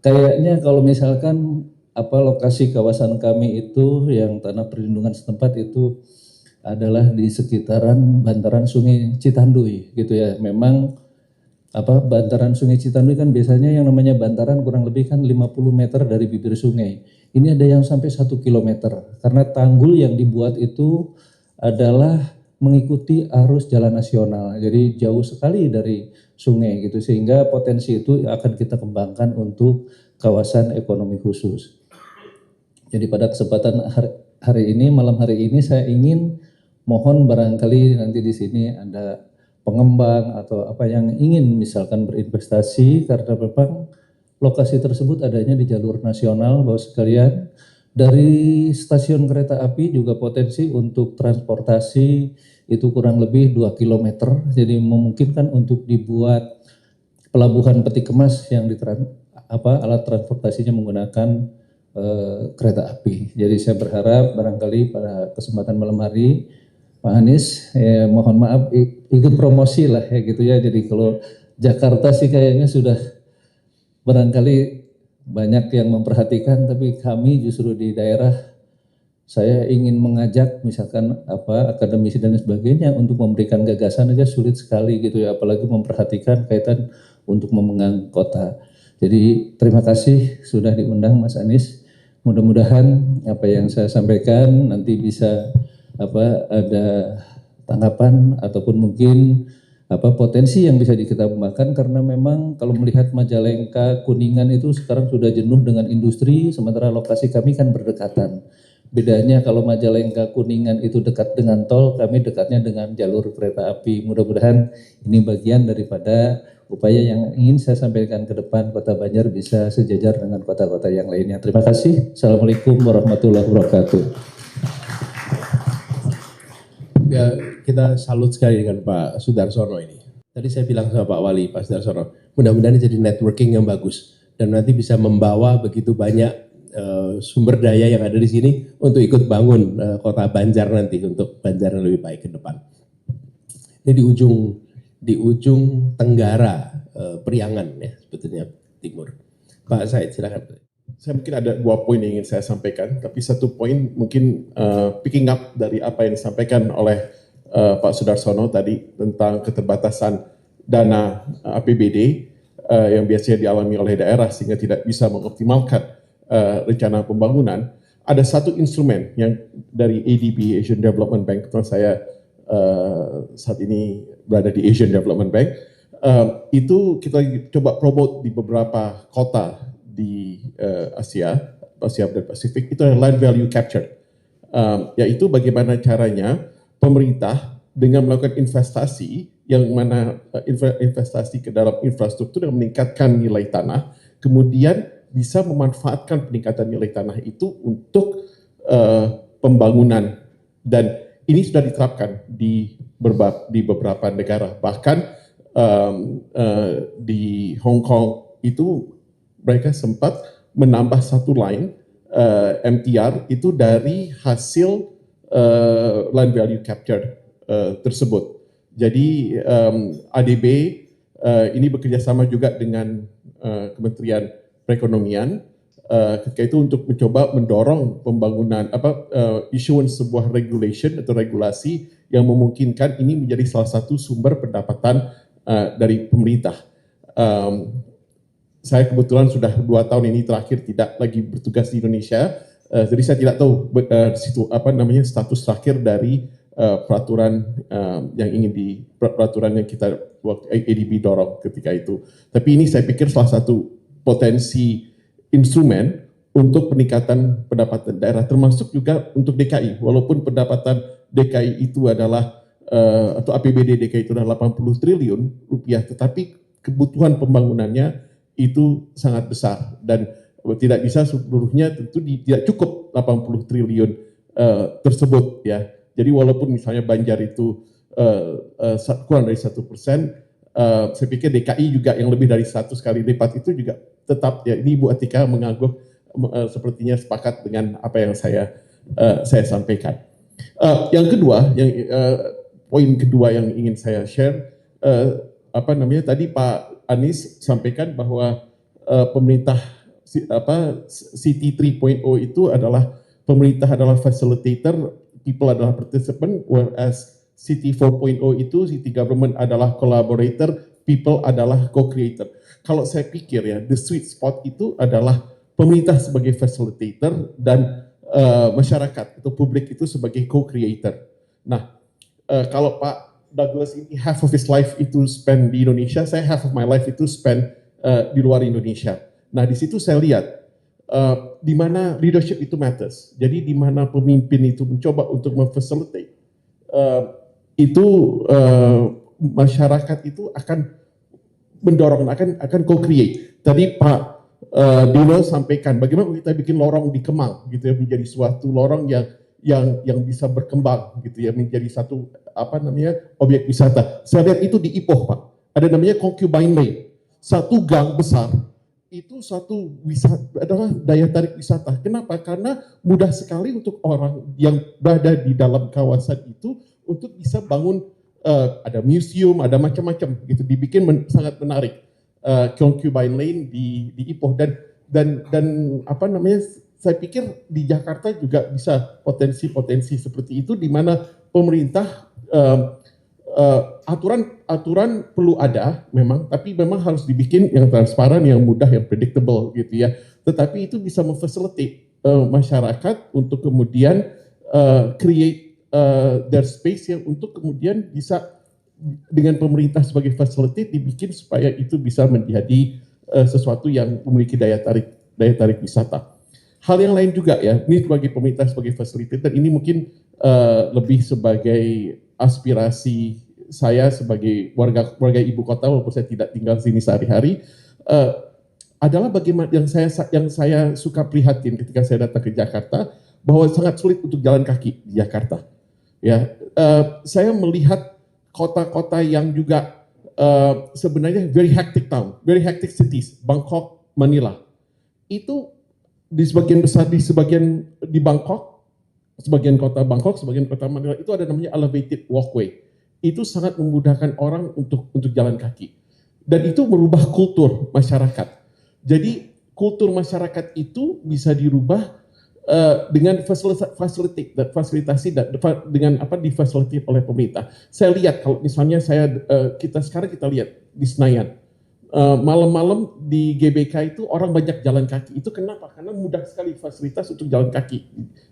Kayaknya kalau misalkan lokasi kawasan kami itu yang tanah perlindungan setempat itu adalah di sekitaran bantaran Sungai Citanduy gitu ya. Memang bantaran Sungai Citanduy kan biasanya yang namanya bantaran kurang lebih kan 50 meter dari bibir sungai. Ini ada yang sampai 1 kilometer karena tanggul yang dibuat itu adalah mengikuti arus jalan nasional. Jadi jauh sekali dari sungai gitu sehingga potensi itu akan kita kembangkan untuk kawasan ekonomi khusus. Jadi pada kesempatan hari ini, malam hari ini saya ingin mohon barangkali nanti di sini ada pengembang atau apa yang ingin misalkan berinvestasi karena memang lokasi tersebut adanya di jalur nasional, Bapak sekalian. Dari stasiun kereta api juga potensi untuk transportasi itu kurang lebih 2 km. Jadi memungkinkan untuk dibuat pelabuhan peti kemas yang alat transportasinya menggunakan kereta api. Jadi saya berharap barangkali pada kesempatan malam hari Pak Anies, mohon maaf ikut promosi lah ya gitu ya. Jadi kalau Jakarta sih kayaknya sudah barangkali banyak yang memperhatikan, tapi kami justru di daerah saya ingin mengajak misalkan akademisi dan sebagainya untuk memberikan gagasan aja sulit sekali gitu ya, apalagi memperhatikan kaitan untuk memegang kota. Jadi terima kasih sudah diundang Mas Anies. Mudah-mudahan apa yang saya sampaikan nanti bisa ada tanggapan ataupun mungkin potensi yang bisa kita kembangkan, karena memang kalau melihat Majalengka, Kuningan itu sekarang sudah jenuh dengan industri, sementara lokasi kami kan berdekatan. Bedanya kalau Majalengka, Kuningan itu dekat dengan tol, kami dekatnya dengan jalur kereta api. Mudah-mudahan ini bagian daripada upaya yang ingin saya sampaikan ke depan Kota Banjar bisa sejajar dengan kota-kota yang lainnya. Terima kasih. Assalamualaikum warahmatullahi wabarakatuh. Ya, kita salut sekali dengan Pak Sudarsono ini. Tadi saya bilang sama Pak Wali, Pak Sudarsono, mudah-mudahan ini jadi networking yang bagus dan nanti bisa membawa begitu banyak sumber daya yang ada di sini untuk ikut bangun Kota Banjar nanti untuk Banjar yang lebih baik ke depan. Ini di ujung tenggara Priangan ya sebetulnya timur. Pak Said silakan. Saya mungkin ada 2 poin yang ingin saya sampaikan, tapi 1 poin mungkin picking up dari apa yang disampaikan oleh Pak Sudarsono tadi tentang keterbatasan dana APBD yang biasanya dialami oleh daerah sehingga tidak bisa mengoptimalkan rencana pembangunan. Ada satu instrumen yang dari ADB, Asian Development Bank, saya saat ini berada di Asian Development Bank, itu kita coba promote di beberapa kota di Asia dan Pasifik, itu adalah land value capture, yaitu bagaimana caranya pemerintah dengan melakukan investasi yang mana investasi ke dalam infrastruktur yang meningkatkan nilai tanah, kemudian bisa memanfaatkan peningkatan nilai tanah itu untuk pembangunan, dan ini sudah diterapkan di beberapa negara, bahkan di Hong Kong itu mereka sempat menambah satu line MTR itu dari hasil land value capture tersebut. Jadi ADB ini bekerja sama juga dengan Kementerian Perekonomian ketika itu untuk mencoba mendorong pembangunan issuance sebuah regulation atau regulasi yang memungkinkan ini menjadi salah satu sumber pendapatan dari pemerintah. Saya kebetulan sudah 2 tahun ini terakhir tidak lagi bertugas di Indonesia, jadi saya tidak tahu status terakhir dari peraturan peraturan yang kita waktu ADB dorong ketika itu. Tapi ini saya pikir salah satu potensi instrumen untuk peningkatan pendapatan daerah, termasuk juga untuk DKI. Walaupun pendapatan DKI itu adalah atau APBD DKI itu adalah 80 triliun rupiah, tetapi kebutuhan pembangunannya itu sangat besar dan tidak bisa seluruhnya, tentu tidak cukup 80 triliun tersebut ya. Jadi walaupun misalnya Banjar itu kurang dari 1%, saya pikir DKI juga yang lebih dari 100 kali lipat itu juga tetap ya. Ini Ibu Atika mengangguk sepertinya sepakat dengan apa yang saya sampaikan. Yang kedua, poin kedua yang ingin saya share, tadi Pak Anies sampaikan bahwa pemerintah City 3.0 itu adalah pemerintah adalah facilitator, people adalah participant, whereas City 4.0 itu City Government adalah collaborator, people adalah co-creator. Kalau saya pikir ya, the sweet spot itu adalah pemerintah sebagai facilitator dan masyarakat atau publik itu sebagai co-creator. Nah, kalau Pak Douglas ini half of his life itu spend di Indonesia, saya half of my life itu spend di luar Indonesia. Nah, di situ saya lihat di mana leadership itu matters. Jadi di mana pemimpin itu mencoba untuk memfacilitate, masyarakat itu akan mendorong, akan co-create. Tadi Pak Dino sampaikan bagaimana kita bikin lorong di Kemang gitu ya, menjadi suatu lorong yang bisa berkembang gitu ya, menjadi satu objek wisata. Saya lihat itu di Ipoh Pak, ada namanya Concubine Lane, satu gang besar itu suatu wisata, adalah daya tarik wisata. Kenapa? Karena mudah sekali untuk orang yang berada di dalam kawasan itu untuk bisa bangun, ada museum, ada macam-macam gitu, dibikin sangat menarik. Concubine Lane di Ipoh dan apa namanya? Saya pikir di Jakarta juga bisa potensi-potensi seperti itu, di mana pemerintah aturan perlu ada memang, tapi memang harus dibikin yang transparan, yang mudah, yang predictable gitu ya. Tetapi itu bisa memfacilitate masyarakat untuk kemudian create their space yang untuk kemudian bisa dengan pemerintah sebagai facilitate dibikin supaya itu bisa menjadi sesuatu yang memiliki daya tarik wisata. Hal yang lain juga ya, ini sebagai pemerintah sebagai facilitator, ini mungkin lebih sebagai aspirasi saya sebagai warga ibu kota, walaupun saya tidak tinggal di sini sehari-hari, adalah bagaimana yang saya suka prihatin ketika saya datang ke Jakarta, bahwa sangat sulit untuk jalan kaki di Jakarta. Ya, saya melihat kota-kota yang juga sebenarnya very hectic town, very hectic cities, Bangkok, Manila, itu di sebagian besar di Bangkok, sebagian kota Bangkok, sebagian kota Manila itu ada namanya elevated walkway. Itu sangat memudahkan orang untuk jalan kaki. Dan itu merubah kultur masyarakat. Jadi kultur masyarakat itu bisa dirubah dengan fasilitasi dan dengan apa difasilitasi oleh pemerintah. Saya lihat kalau misalnya kita lihat di Senayan. Malam-malam di GBK itu orang banyak jalan kaki. Itu kenapa? Karena mudah sekali fasilitas untuk jalan kaki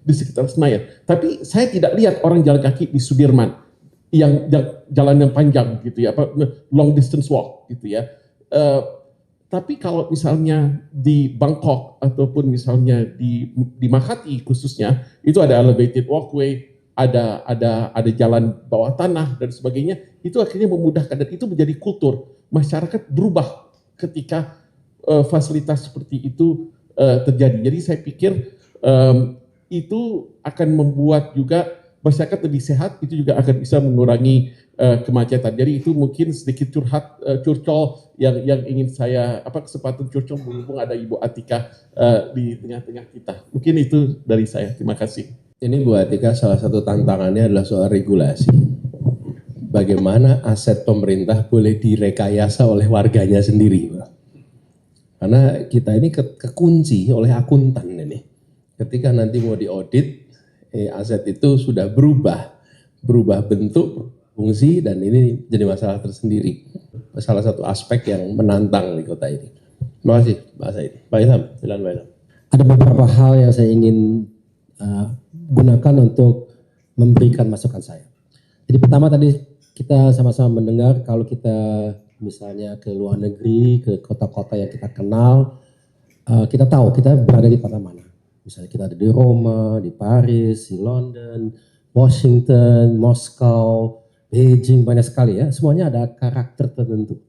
di sekitar Senayan. Tapi saya tidak lihat orang jalan kaki di Sudirman yang jalan yang panjang gitu ya, long distance walk gitu ya. Tapi kalau misalnya di Bangkok ataupun misalnya di Makati khususnya, itu ada elevated walkway, ada jalan bawah tanah dan sebagainya. Itu akhirnya memudahkan dan itu menjadi kultur. Masyarakat berubah ketika fasilitas seperti itu terjadi. Jadi saya pikir itu akan membuat juga masyarakat lebih sehat, itu juga akan bisa mengurangi kemacetan. Jadi itu mungkin sedikit curcol yang ingin saya, kesempatan curcol berhubung ada Ibu Atika di tengah-tengah kita. Mungkin itu dari saya. Terima kasih. Ini Bu Atika, salah satu tantangannya adalah soal regulasi. Bagaimana aset pemerintah boleh direkayasa oleh warganya sendiri, Pak. Karena kita ini kekunci oleh akuntan ini. Ketika nanti mau diaudit, aset itu sudah berubah bentuk, fungsi, dan ini jadi masalah tersendiri. Salah satu aspek yang menantang di kota ini. Terima kasih Pak Said. Pak Ilham, silakan Pak Ilham. Ada beberapa hal yang saya ingin gunakan untuk memberikan masukan saya. Jadi pertama tadi kita sama-sama mendengar kalau kita misalnya ke luar negeri, ke kota-kota yang kita kenal, kita tahu kita berada di kota mana. Misalnya kita ada di Roma, di Paris, di London, Washington, Moskow, Beijing, banyak sekali ya. Semuanya ada karakter tertentu.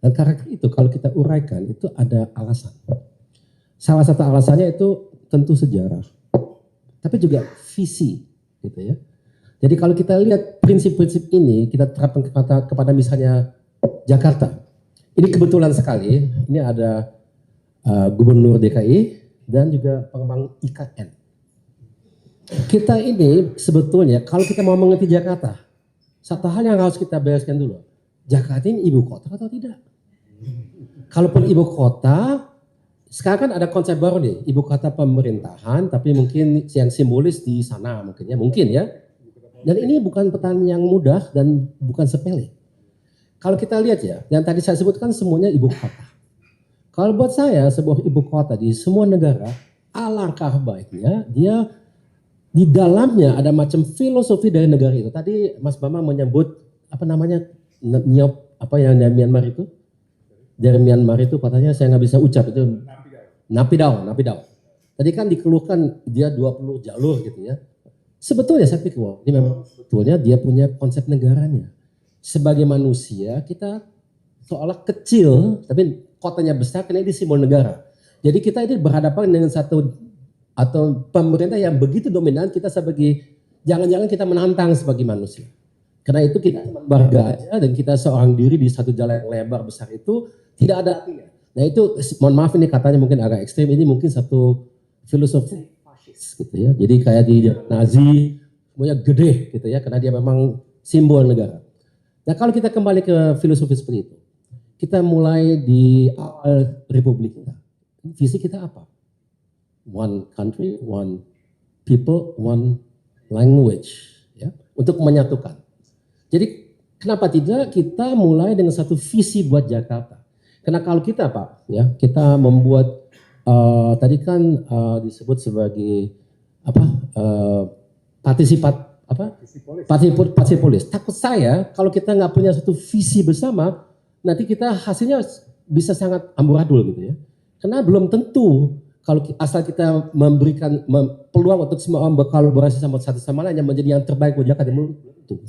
Dan karakter itu kalau kita uraikan itu ada alasan. Salah satu alasannya itu tentu sejarah, tapi juga visi, gitu ya. Jadi kalau kita lihat prinsip-prinsip ini kita terapkan kepada misalnya Jakarta. Ini kebetulan sekali, ini ada Gubernur DKI dan juga pengembang IKN. Kita ini sebetulnya kalau kita mau mengerti Jakarta, satu hal yang harus kita bereskan dulu. Jakarta ini ibu kota atau tidak? Kalaupun ibu kota, sekarang kan ada konsep baru nih, ibu kota pemerintahan, tapi mungkin yang simbolis di sana mungkin ya. Dan ini bukan pertanyaan yang mudah dan bukan sepele. Kalau kita lihat ya, yang tadi saya sebutkan semuanya ibu kota. Kalau buat saya sebuah ibu kota di semua negara, alangkah baiknya dia di dalamnya ada macam filosofi dari negara itu. Tadi Mas Bambang menyebut Myanmar itu? Dari Myanmar itu katanya saya nggak bisa ucap itu. Naypyidaw. Tadi kan dikeluhkan dia 20 jalur gitu ya. Sebetulnya saya pikir, ini memang sebetulnya dia punya konsep negaranya. Sebagai manusia kita seolah kecil, tapi kotanya besar karena ini simbol negara. Jadi kita ini berhadapan dengan satu atau pemerintah yang begitu dominan, kita sebagai jangan-jangan kita menantang sebagai manusia. Karena itu kita warga aja dan kita seorang diri di satu jalan yang lebar besar itu tidak ada artinya. Nah itu, mohon maaf ini katanya mungkin agak ekstrim, ini mungkin satu filosofi fasis gitu ya. Jadi kayak di Nazi, semuanya gede gitu ya, karena dia memang simbol negara. Nah kalau kita kembali ke filosofi seperti itu, kita mulai di awal republik kita. Visi kita apa? One country, one people, one language, ya, untuk menyatukan. Jadi kenapa tidak kita mulai dengan satu visi buat Jakarta? Karena kalau kita Pak, ya kita membuat tadi kan disebut sebagai apa partisipolis. Takut saya kalau kita nggak punya satu visi bersama, nanti kita hasilnya bisa sangat amburadul gitu ya. Karena belum tentu kalau asal kita memberikan peluang untuk semua orang berkolaborasi sama satu sama lain yang menjadi yang terbaik buat Jakarta, belum tentu.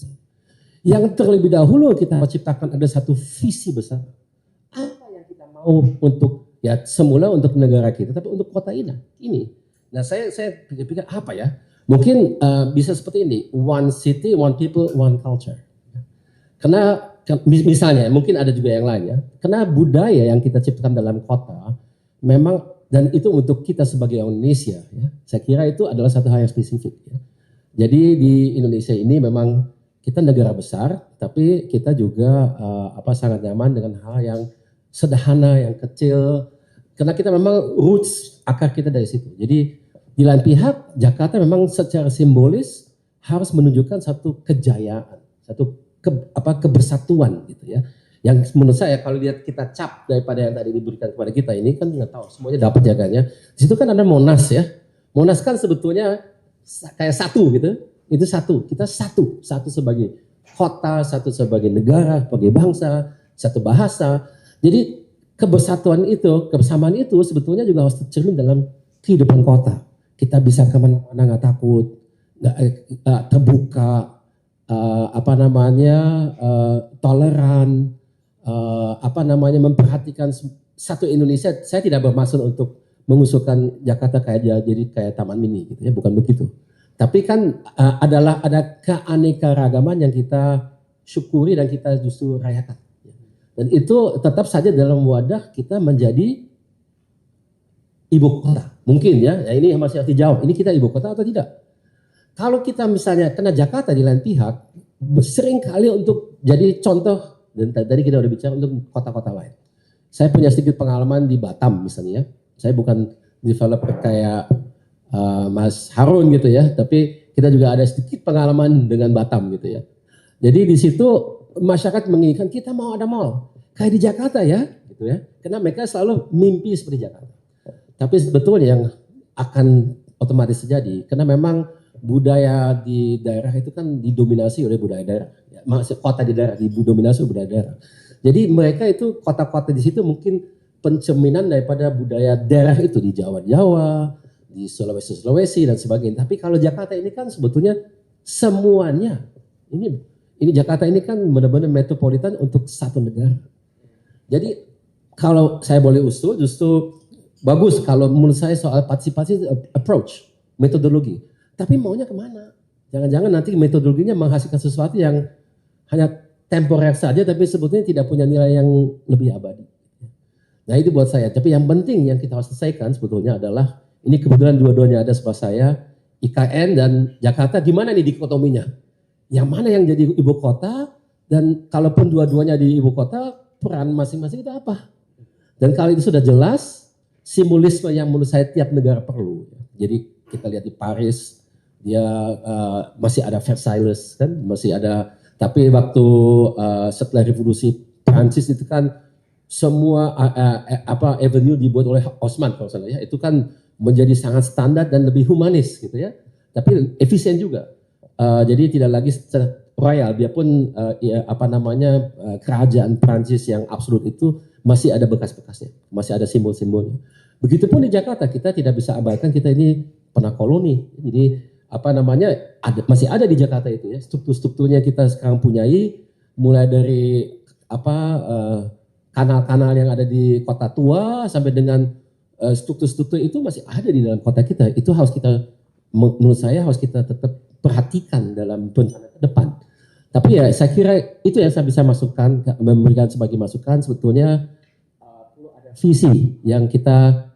Yang terlebih dahulu kita menciptakan ada satu visi besar. Apa yang kita mau untuk ya semula untuk negara kita, tapi untuk kota ini. Nah saya pikir apa ya? Mungkin bisa seperti ini, one city, one people, one culture. Karena misalnya mungkin ada juga yang lain ya. Karena budaya yang kita ciptakan dalam kota memang dan itu untuk kita sebagai Indonesia ya. Saya kira itu adalah satu hal yang spesifik ya. Jadi di Indonesia ini memang kita negara besar, tapi kita juga sangat nyaman dengan hal yang sederhana, yang kecil. Karena kita memang roots akar kita dari situ. Jadi di lain pihak Jakarta memang secara simbolis harus menunjukkan satu kejayaan, satu kebersatuan gitu ya. Yang menurut saya kalau lihat kita cap daripada yang tadi diberikan kepada kita ini kan nggak tahu semuanya dapat jaganya. Di situ kan ada Monas ya. Monas kan sebetulnya kayak satu gitu. Itu satu, kita satu sebagai kota, satu sebagai negara, sebagai bangsa, satu bahasa. Jadi kebersatuan itu, kebersamaan itu sebetulnya juga harus tercermin dalam kehidupan kota. Kita bisa kemana-mana nggak takut, nggak terbuka, toleran, memperhatikan satu Indonesia. Saya tidak bermaksud untuk mengusulkan Jakarta jadi kayak taman mini gitu ya, bukan begitu. Tapi kan ada keanekaragaman yang kita syukuri dan kita justru rayakan. Dan itu tetap saja dalam wadah kita menjadi ibu kota. Mungkin ya ini masih harus dijawab. Ini kita ibu kota atau tidak? Kalau kita misalnya kena Jakarta di lain pihak, sering kali untuk jadi contoh, dan tadi kita udah bicara untuk kota-kota lain. Saya punya sedikit pengalaman di Batam misalnya. Saya bukan developer kayak Mas Harun gitu ya, tapi kita juga ada sedikit pengalaman dengan Batam gitu ya. Jadi di situ masyarakat menginginkan kita mau ada mall kayak di Jakarta ya, gitu ya. Karena mereka selalu mimpi seperti Jakarta. Tapi sebetulnya yang akan otomatis terjadi karena memang budaya di daerah itu kan didominasi oleh budaya daerah. Ya, maksud kota di daerah didominasi oleh budaya daerah. Jadi mereka itu kota-kota di situ mungkin pencerminan daripada budaya daerah itu di Jawa, di Sulawesi dan sebagainya. Tapi kalau Jakarta ini kan sebetulnya semuanya. Ini Jakarta ini kan benar-benar metropolitan untuk satu negara. Jadi kalau saya boleh usul justru bagus kalau menurut saya soal partisipasi approach, metodologi. Tapi maunya kemana? Jangan-jangan nanti metodologinya menghasilkan sesuatu yang hanya temporer saja tapi sebetulnya tidak punya nilai yang lebih abadi. Nah itu buat saya. Tapi yang penting yang kita harus selesaikan sebetulnya adalah ini kebetulan dua-duanya ada sebelah saya, IKN dan Jakarta. Gimana nih dikotominya? Yang mana yang jadi ibu kota? Dan kalaupun dua-duanya di ibu kota, peran masing-masing itu apa? Dan kalau itu sudah jelas, simbolisme yang menurut saya tiap negara perlu. Jadi kita lihat di Paris, dia masih ada Versailles kan, masih ada. Tapi waktu setelah revolusi Prancis itu kan semua avenue dibuat oleh Osman kalau salah ya, itu kan menjadi sangat standar dan lebih humanis gitu ya, tapi efisien juga. Jadi tidak lagi royal, biarpun kerajaan Prancis yang absolut itu masih ada bekas-bekasnya, masih ada simbol-simbolnya. Begitupun di Jakarta kita tidak bisa abaikan kita ini pernah koloni, jadi masih ada di Jakarta itu ya, struktur-strukturnya kita sekarang punyai, mulai dari kanal-kanal yang ada di kota tua sampai dengan struktur-struktur itu masih ada di dalam kota kita. Itu harus kita, menurut saya harus kita tetap perhatikan dalam perencanaan ke depan. Tapi ya saya kira itu yang saya bisa masukkan, memberikan sebagai masukan sebetulnya visi yang kita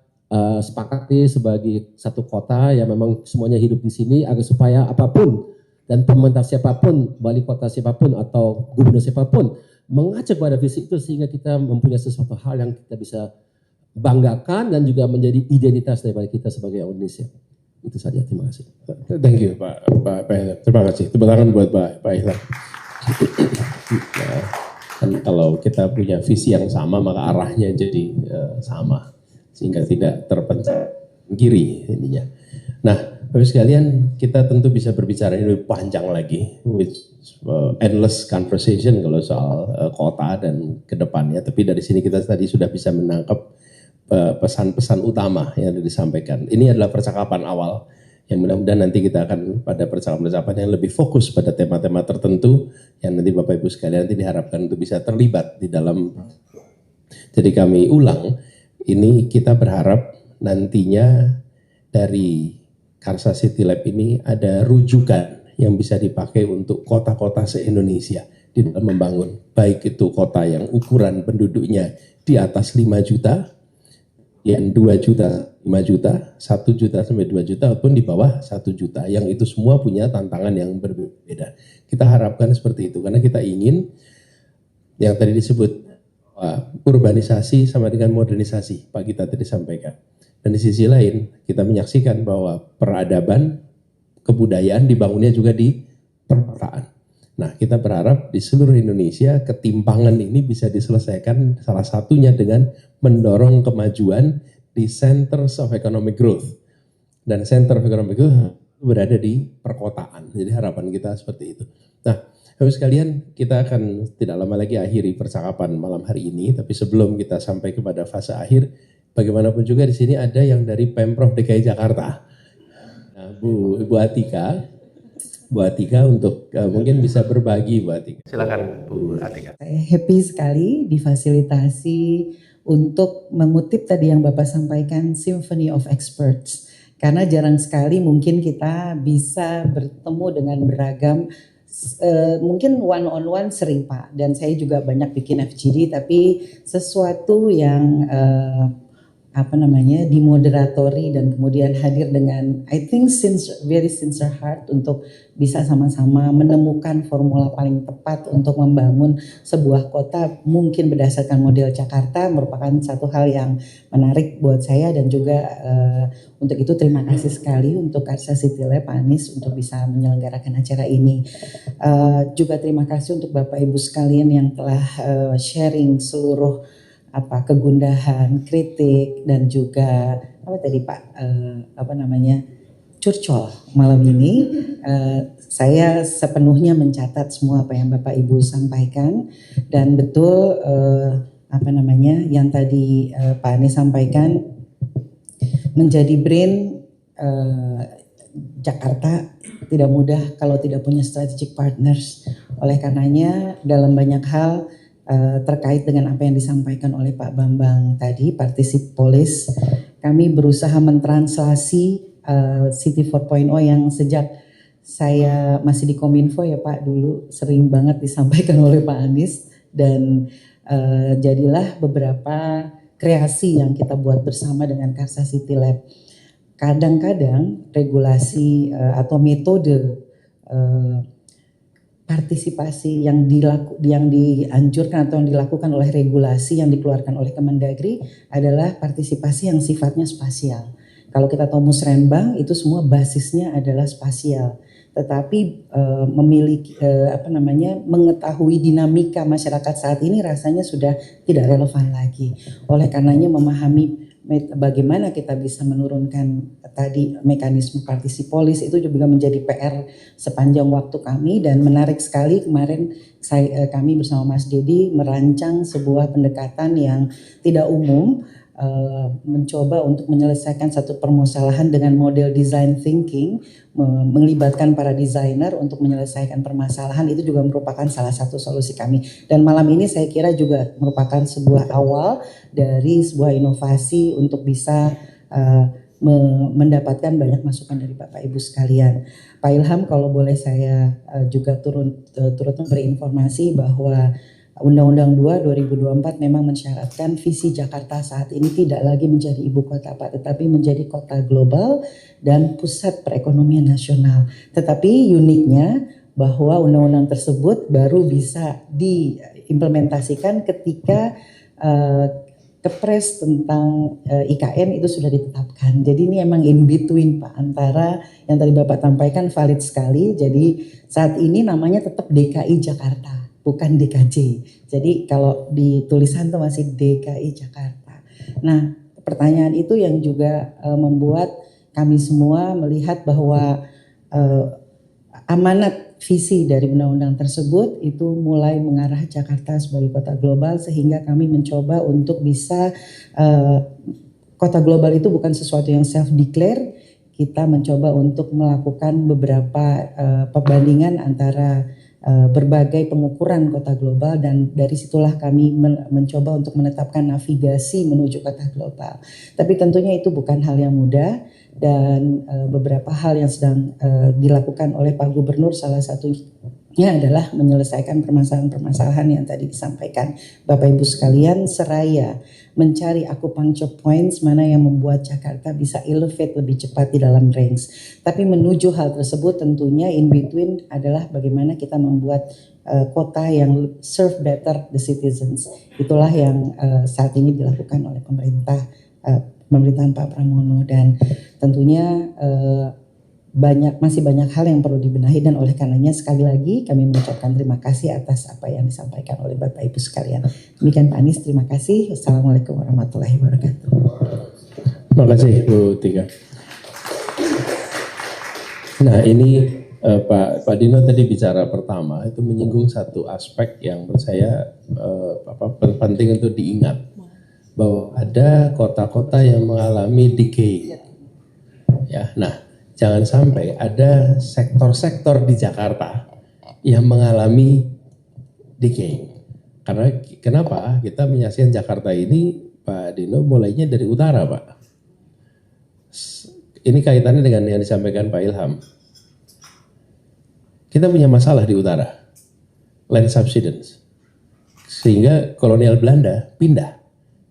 sepakati sebagai satu kota yang memang semuanya hidup di sini agar supaya apapun dan pemerintah siapapun, wali kota siapapun atau gubernur siapapun mengacu pada visi itu sehingga kita mempunyai sesuatu hal yang kita bisa banggakan dan juga menjadi identitas daripada kita sebagai Indonesia. Itu saja, terima kasih. Thank you Pak Ilham. Terima kasih. Tepuk tangan buat Pak Ilham. Nah, kan kalau kita punya visi yang sama maka arahnya jadi sama sehingga tidak terpencil kiri ininya. Nah, Bapak sekalian, kita tentu bisa berbicara ini lebih panjang lagi, with endless conversation kalau soal kota dan kedepannya. Tapi dari sini kita tadi sudah bisa menangkap pesan-pesan utama yang disampaikan. Ini adalah percakapan awal yang mudah-mudahan nanti kita akan pada percakapan-percakapan yang lebih fokus pada tema-tema tertentu yang nanti Bapak Ibu sekalian nanti diharapkan untuk bisa terlibat di dalam. Jadi kami ulang, ini kita berharap nantinya dari Karsa City Lab ini ada rujukan yang bisa dipakai untuk kota-kota se-Indonesia di dalam membangun. Baik itu kota yang ukuran penduduknya di atas 5 juta, yang 2 juta, 5 juta, 1 juta sampai 2 juta, ataupun di bawah 1 juta. Yang itu semua punya tantangan yang berbeda. Kita harapkan seperti itu, karena kita ingin yang tadi disebut urbanisasi sama dengan modernisasi, Pak Gita tadi sampaikan. Dan di sisi lain, kita menyaksikan bahwa peradaban, kebudayaan dibangunnya juga di perkotaan. Nah, kita berharap di seluruh Indonesia ketimpangan ini bisa diselesaikan salah satunya dengan mendorong kemajuan di centers of economic growth. Dan center of economic growth berada di perkotaan. Jadi harapan kita seperti itu. Nah, Bapak sekalian, kita akan tidak lama lagi akhiri percakapan malam hari ini. Tapi sebelum kita sampai kepada fase akhir, bagaimanapun juga di sini ada yang dari Pemprov DKI Jakarta. Nah, Bu Atika untuk mungkin bisa berbagi, Bu Atika. Silakan Bu Atika. Saya happy sekali difasilitasi untuk mengutip tadi yang Bapak sampaikan, Symphony of Experts. Karena jarang sekali mungkin kita bisa bertemu dengan beragam, mungkin one on one sering Pak, dan saya juga banyak bikin FGD, tapi sesuatu yang dimoderatori dan kemudian hadir dengan I think very sincere heart untuk bisa sama-sama menemukan formula paling tepat untuk membangun sebuah kota mungkin berdasarkan model Jakarta merupakan satu hal yang menarik buat saya, dan juga untuk itu terima kasih sekali untuk Karsa City Lab Pak Anies untuk bisa menyelenggarakan acara ini. Juga terima kasih untuk Bapak Ibu sekalian yang telah sharing seluruh kegundahan, kritik, dan juga curcol malam ini. Saya sepenuhnya mencatat semua apa yang Bapak Ibu sampaikan, dan betul yang tadi Pak Anies sampaikan, menjadi brain Jakarta tidak mudah kalau tidak punya strategic partners. Oleh karenanya dalam banyak hal terkait dengan apa yang disampaikan oleh Pak Bambang tadi, Participolis, kami berusaha mentranslasi City 4.0 yang sejak saya masih di Kominfo ya Pak, dulu sering banget disampaikan oleh Pak Anies, dan jadilah beberapa kreasi yang kita buat bersama dengan Karsa City Lab. Kadang-kadang regulasi atau metode partisipasi yang dianjurkan atau yang dilakukan oleh regulasi yang dikeluarkan oleh Kemendagri adalah partisipasi yang sifatnya spasial. Kalau kita tahu Musrenbang itu semua basisnya adalah spasial, tetapi memiliki mengetahui dinamika masyarakat saat ini rasanya sudah tidak relevan lagi. Oleh karenanya memahami bagaimana kita bisa menurunkan tadi mekanisme partisipolis itu juga menjadi PR sepanjang waktu kami, dan menarik sekali kemarin kami bersama Mas Dedi merancang sebuah pendekatan yang tidak umum, mencoba untuk menyelesaikan satu permasalahan dengan model design thinking, melibatkan para desainer untuk menyelesaikan permasalahan. Itu juga merupakan salah satu solusi kami, dan malam ini saya kira juga merupakan sebuah awal dari sebuah inovasi untuk bisa mendapatkan banyak masukan dari Bapak Ibu sekalian. Pak Ilham, kalau boleh saya juga turut memberi informasi bahwa Undang-Undang 2 2024 memang mensyaratkan visi Jakarta saat ini tidak lagi menjadi ibu kota Pak, tetapi menjadi kota global dan pusat perekonomian nasional. Tetapi uniknya bahwa undang-undang tersebut baru bisa diimplementasikan ketika Kepres tentang IKN itu sudah ditetapkan. Jadi ini emang in between Pak, antara yang tadi Bapak sampaikan valid sekali. Jadi saat ini namanya tetap DKI Jakarta, bukan DKJ. Jadi kalau di tulisan itu masih DKI Jakarta. Nah, pertanyaan itu yang juga membuat kami semua melihat bahwa amanat visi dari undang-undang tersebut itu mulai mengarah Jakarta sebagai kota global, sehingga kami mencoba untuk bisa kota global itu bukan sesuatu yang self declare. Kita mencoba untuk melakukan beberapa perbandingan antara berbagai pengukuran kota global, dan dari situlah kami mencoba untuk menetapkan navigasi menuju kota global. Tapi tentunya itu bukan hal yang mudah, dan beberapa hal yang sedang dilakukan oleh Pak Gubernur, salah satunya adalah menyelesaikan permasalahan-permasalahan yang tadi disampaikan Bapak Ibu sekalian, seraya mencari acupuncture points mana yang membuat Jakarta bisa elevate lebih cepat di dalam range. Tapi menuju hal tersebut tentunya in between adalah bagaimana kita membuat kota yang serve better the citizens. Itulah yang saat ini dilakukan oleh pemerintahan Pak Pramono, dan tentunya masih banyak hal yang perlu dibenahi, dan oleh karenanya sekali lagi kami mengucapkan terima kasih atas apa yang disampaikan oleh Bapak Ibu sekalian. Demikian Pak Anies, terima kasih. Wassalamualaikum warahmatullahi wabarakatuh. Terima kasih Bu Tika. Nah ini Pak Dino tadi bicara pertama itu menyinggung satu aspek yang menurut saya penting untuk diingat, bahwa ada kota-kota yang mengalami decay. Ya, nah jangan sampai ada sektor-sektor di Jakarta yang mengalami decay. Karena kenapa kita menyaksikan Jakarta ini, Pak Dino, mulainya dari utara, Pak. Ini kaitannya dengan yang disampaikan Pak Ilham. Kita punya masalah di utara, land subsidence. Sehingga kolonial Belanda pindah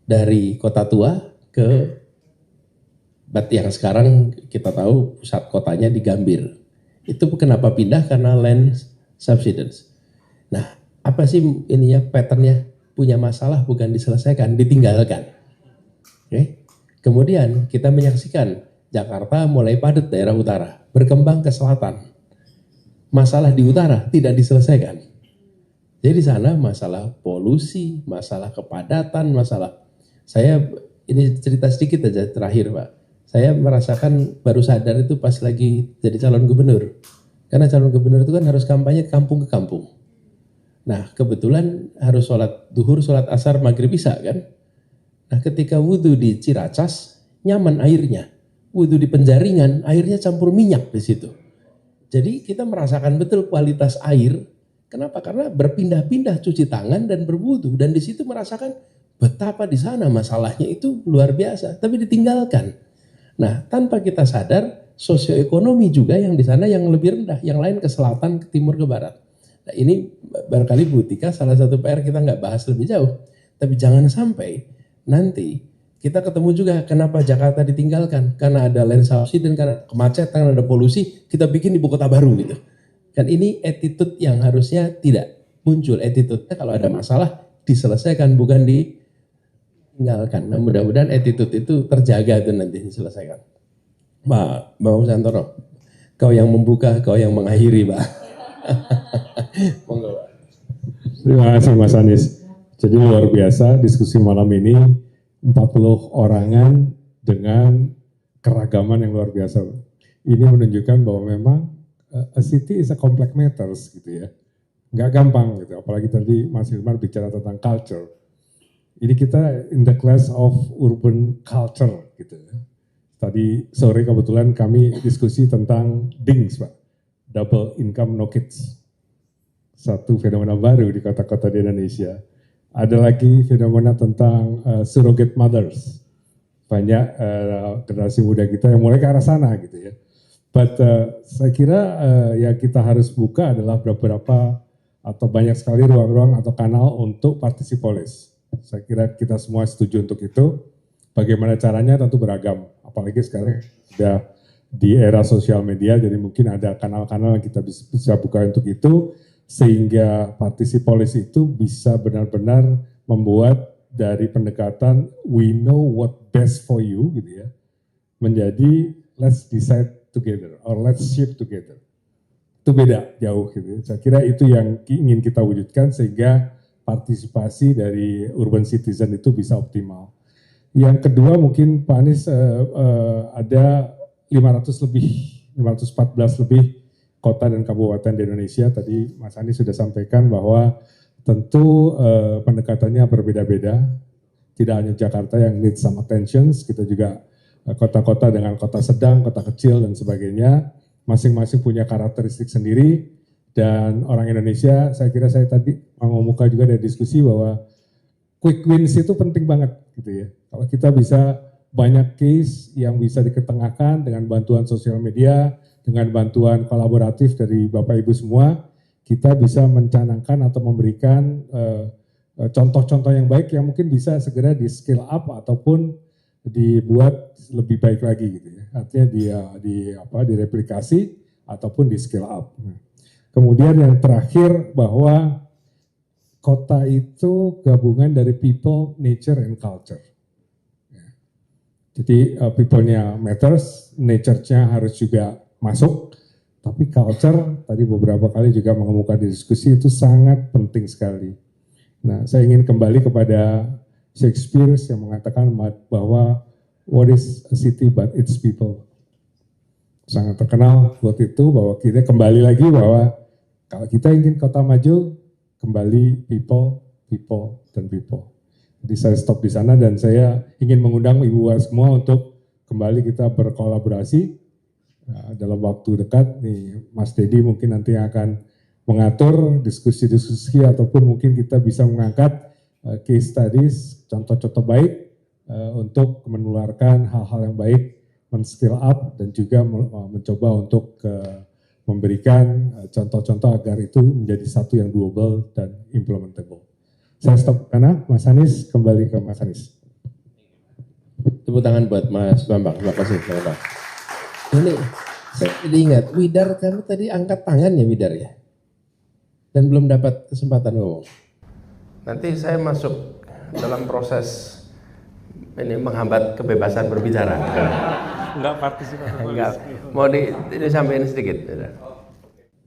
dari kota tua ke yang sekarang kita tahu pusat kotanya di Gambir. Itu kenapa pindah? Karena land subsidence. Nah, apa sih ininya patternnya? Punya masalah bukan diselesaikan, ditinggalkan. Oke. Kemudian kita menyaksikan Jakarta mulai padat daerah utara, berkembang ke selatan. Masalah di utara tidak diselesaikan. Jadi di sana masalah polusi, masalah kepadatan, masalah. Saya ini cerita sedikit aja terakhir, Pak. Saya merasakan baru sadar itu pas lagi jadi calon gubernur. Karena calon gubernur itu kan harus kampanye kampung ke kampung. Nah kebetulan harus sholat duhur, sholat asar, maghrib, isya kan. Nah ketika wudhu di Ciracas, nyaman airnya. Wudhu di Penjaringan, airnya campur minyak di situ. Jadi kita merasakan betul kualitas air. Kenapa? Karena berpindah-pindah cuci tangan dan berwudhu. Dan di situ merasakan betapa di sana masalahnya itu luar biasa. Tapi ditinggalkan. Nah, tanpa kita sadar, sosioekonomi juga yang di sana yang lebih rendah, yang lain ke selatan, ke timur, ke barat. Nah, ini barangkali Bu Tika salah satu PR kita nggak bahas lebih jauh. Tapi jangan sampai nanti kita ketemu juga kenapa Jakarta ditinggalkan. Karena ada land subsidence, karena kemacetan, ada polusi, kita bikin ibu kota baru gitu. Kan ini attitude yang harusnya tidak muncul. Attitude-nya kalau ada masalah diselesaikan, bukan di tinggalkan. Nah, mudah-mudahan attitude itu terjaga itu nanti diselesaikan. Pak Santoro, kau yang membuka, kau yang mengakhiri, Pak. Monggo, Pak. Terima kasih Mas Anies. Jadi luar biasa diskusi malam ini, 40 orangan dengan keragaman yang luar biasa. Ini menunjukkan bahwa memang a city is a complex matters gitu ya. Nggak gampang gitu, apalagi tadi Mas Hilmar bicara tentang culture. Ini kita in the class of urban culture gitu. Tadi sore kebetulan kami diskusi tentang DINGS, Pak. Double income no kids. Satu fenomena baru di kota-kota di Indonesia. Ada lagi fenomena tentang surrogate mothers. Banyak generasi muda kita yang mulai ke arah sana gitu ya. But saya kira yang kita harus buka adalah beberapa atau banyak sekali ruang-ruang atau kanal untuk partisipolis. Saya kira kita semua setuju untuk itu. Bagaimana caranya tentu beragam, apalagi sekarang sudah di era sosial media, jadi mungkin ada kanal-kanal yang kita bisa buka untuk itu, sehingga partisipolis itu bisa benar-benar membuat dari pendekatan we know what best for you gitu ya, menjadi let's decide together or let's shape together. Itu beda jauh gitu. Saya kira itu yang ingin kita wujudkan sehingga partisipasi dari urban citizen itu bisa optimal. Yang kedua mungkin Pak Anies ada 514 lebih kota dan kabupaten di Indonesia. Tadi Mas Anies sudah sampaikan bahwa tentu pendekatannya berbeda-beda. Tidak hanya Jakarta yang need some attentions, kita juga kota-kota dengan kota sedang, kota kecil dan sebagainya. Masing-masing punya karakteristik sendiri, dan orang Indonesia, saya kira saya tadi mengemuka juga dari diskusi bahwa quick wins itu penting banget gitu ya. Kalau kita bisa banyak case yang bisa diketengahkan dengan bantuan sosial media, dengan bantuan kolaboratif dari Bapak Ibu semua, kita bisa mencanangkan atau memberikan contoh-contoh yang baik yang mungkin bisa segera di scale up ataupun dibuat lebih baik lagi gitu ya. Artinya direplikasi ataupun di scale up. Kemudian yang terakhir bahwa kota itu gabungan dari people, nature, and culture. Jadi people-nya matters, nature-nya harus juga masuk, tapi culture tadi beberapa kali juga mengemuka di diskusi itu sangat penting sekali. Nah, saya ingin kembali kepada Shakespeare yang mengatakan bahwa what is a city but its people. Sangat terkenal waktu itu bahwa kita kembali lagi bahwa kalau kita ingin kota maju, kembali people, dan people. Jadi saya stop di sana dan saya ingin mengundang Ibu semua untuk kembali kita berkolaborasi dalam waktu dekat. Nih, Mas Dedi mungkin nanti akan mengatur diskusi-diskusi ataupun mungkin kita bisa mengangkat case studies, contoh-contoh baik untuk menularkan hal-hal yang baik, men-skill up dan juga mencoba untuk memberikan contoh-contoh agar itu menjadi satu yang doable dan implementable. Saya stop karena Mas Anies, kembali ke Mas Anies. Tepuk tangan buat Mas Bambang. Terima kasih. Ini saya jadi ingat, Widar kamu tadi angkat tangan ya Widar ya? Dan belum dapat kesempatan ngomong. Nanti saya masuk dalam proses ini menghambat kebebasan berbicara. Enggak partisipatif. Enggak. Mau disampaikan sedikit.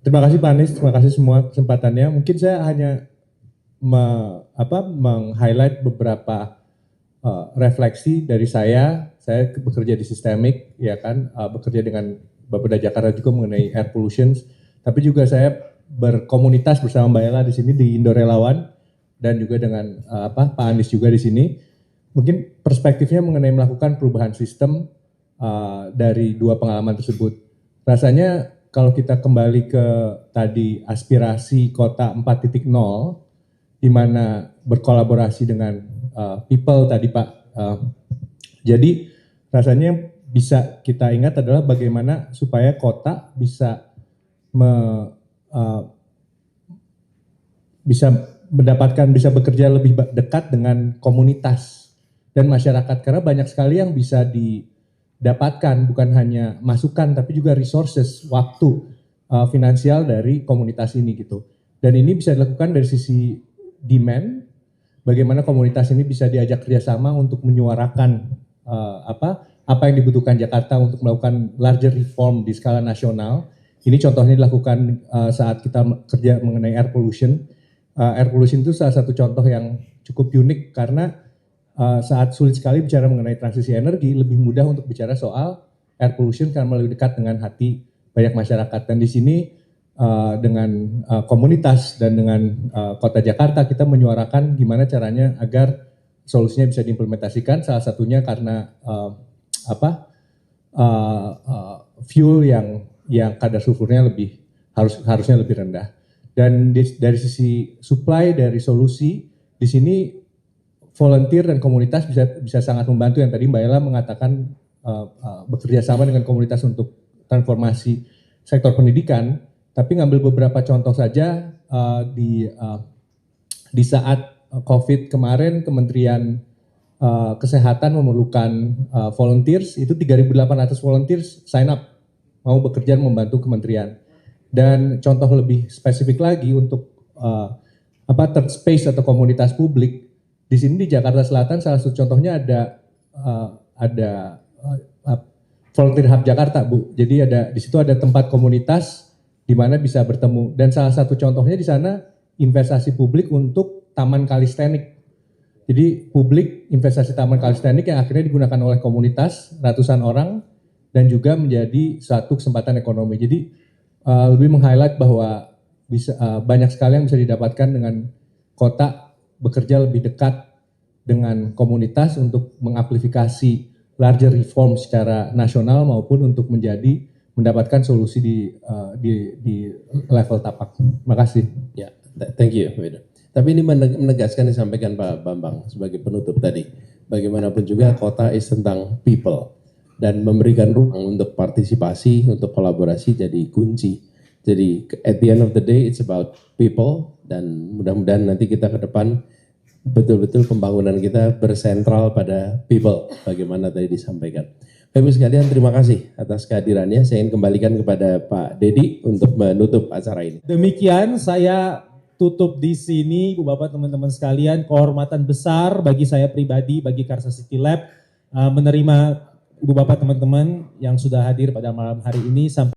Terima kasih Pak Anies, terima kasih semua kesempatannya. Mungkin saya hanya meng-highlight beberapa refleksi dari saya. Saya bekerja di sistemik, ya kan, bekerja dengan Bapeda Jakarta juga mengenai air pollution. Tapi juga saya berkomunitas bersama Mbak Ella di sini di Indo Relawan dan juga dengan Pak Anies juga di sini. Mungkin perspektifnya mengenai melakukan perubahan sistem dari dua pengalaman tersebut. Rasanya kalau kita kembali ke tadi aspirasi kota 4.0 di mana berkolaborasi dengan people tadi Pak. Jadi rasanya bisa kita ingat adalah bagaimana supaya kota bisa bisa bekerja lebih dekat dengan komunitas dan masyarakat, karena banyak sekali yang bisa didapatkan bukan hanya masukan tapi juga resources, waktu, finansial dari komunitas ini gitu. Dan ini bisa dilakukan dari sisi demand, bagaimana komunitas ini bisa diajak kerjasama untuk menyuarakan apa yang dibutuhkan Jakarta untuk melakukan larger reform di skala nasional. Ini contohnya dilakukan saat kita kerja mengenai air pollution. Air pollution itu salah satu contoh yang cukup unik karena saat sulit sekali bicara mengenai transisi energi, lebih mudah untuk bicara soal air pollution karena lebih dekat dengan hati banyak masyarakat. Dan di sini dengan komunitas dan dengan Kota Jakarta kita menyuarakan gimana caranya agar solusinya bisa diimplementasikan. Salah satunya karena fuel yang kadar sulfurnya harusnya lebih rendah. Dan dari sisi supply, dari solusi, di sini volunteer dan komunitas bisa sangat membantu. Yang tadi Mbak Ella mengatakan bekerja sama dengan komunitas untuk transformasi sektor pendidikan, tapi ngambil beberapa contoh saja di saat COVID kemarin Kementerian Kesehatan memerlukan volunteers, itu 3.800 volunteers sign up mau bekerja membantu kementerian. Dan contoh lebih spesifik lagi untuk third space atau komunitas publik di sini di Jakarta Selatan, salah satu contohnya ada Volunteer Hub Jakarta, Bu. Jadi di situ ada tempat komunitas di mana bisa bertemu, dan salah satu contohnya di sana investasi publik untuk taman kalistenik. Jadi publik investasi taman kalistenik yang akhirnya digunakan oleh komunitas ratusan orang dan juga menjadi suatu kesempatan ekonomi. Jadi lebih meng-highlight bahwa banyak sekali yang bisa didapatkan dengan kota bekerja lebih dekat dengan komunitas untuk mengamplifikasi larger reform secara nasional maupun untuk mendapatkan solusi di level tapak. Terima kasih. Ya, thank you, Widodo. Tapi ini menegaskan disampaikan Pak Bambang sebagai penutup tadi. Bagaimanapun juga kota is tentang people dan memberikan ruang untuk partisipasi, untuk kolaborasi jadi kunci. Jadi at the end of the day it's about people, dan mudah-mudahan nanti kita ke depan betul-betul pembangunan kita bersentral pada people, bagaimana tadi disampaikan. Bapak Ibu sekalian, terima kasih atas kehadirannya. Saya ingin kembalikan kepada Pak Dedi untuk menutup acara ini. Demikian saya tutup di sini, Ibu Bapak teman-teman sekalian. Kehormatan besar bagi saya pribadi, bagi Karsa City Lab menerima Ibu Bapak teman-teman yang sudah hadir pada malam hari ini.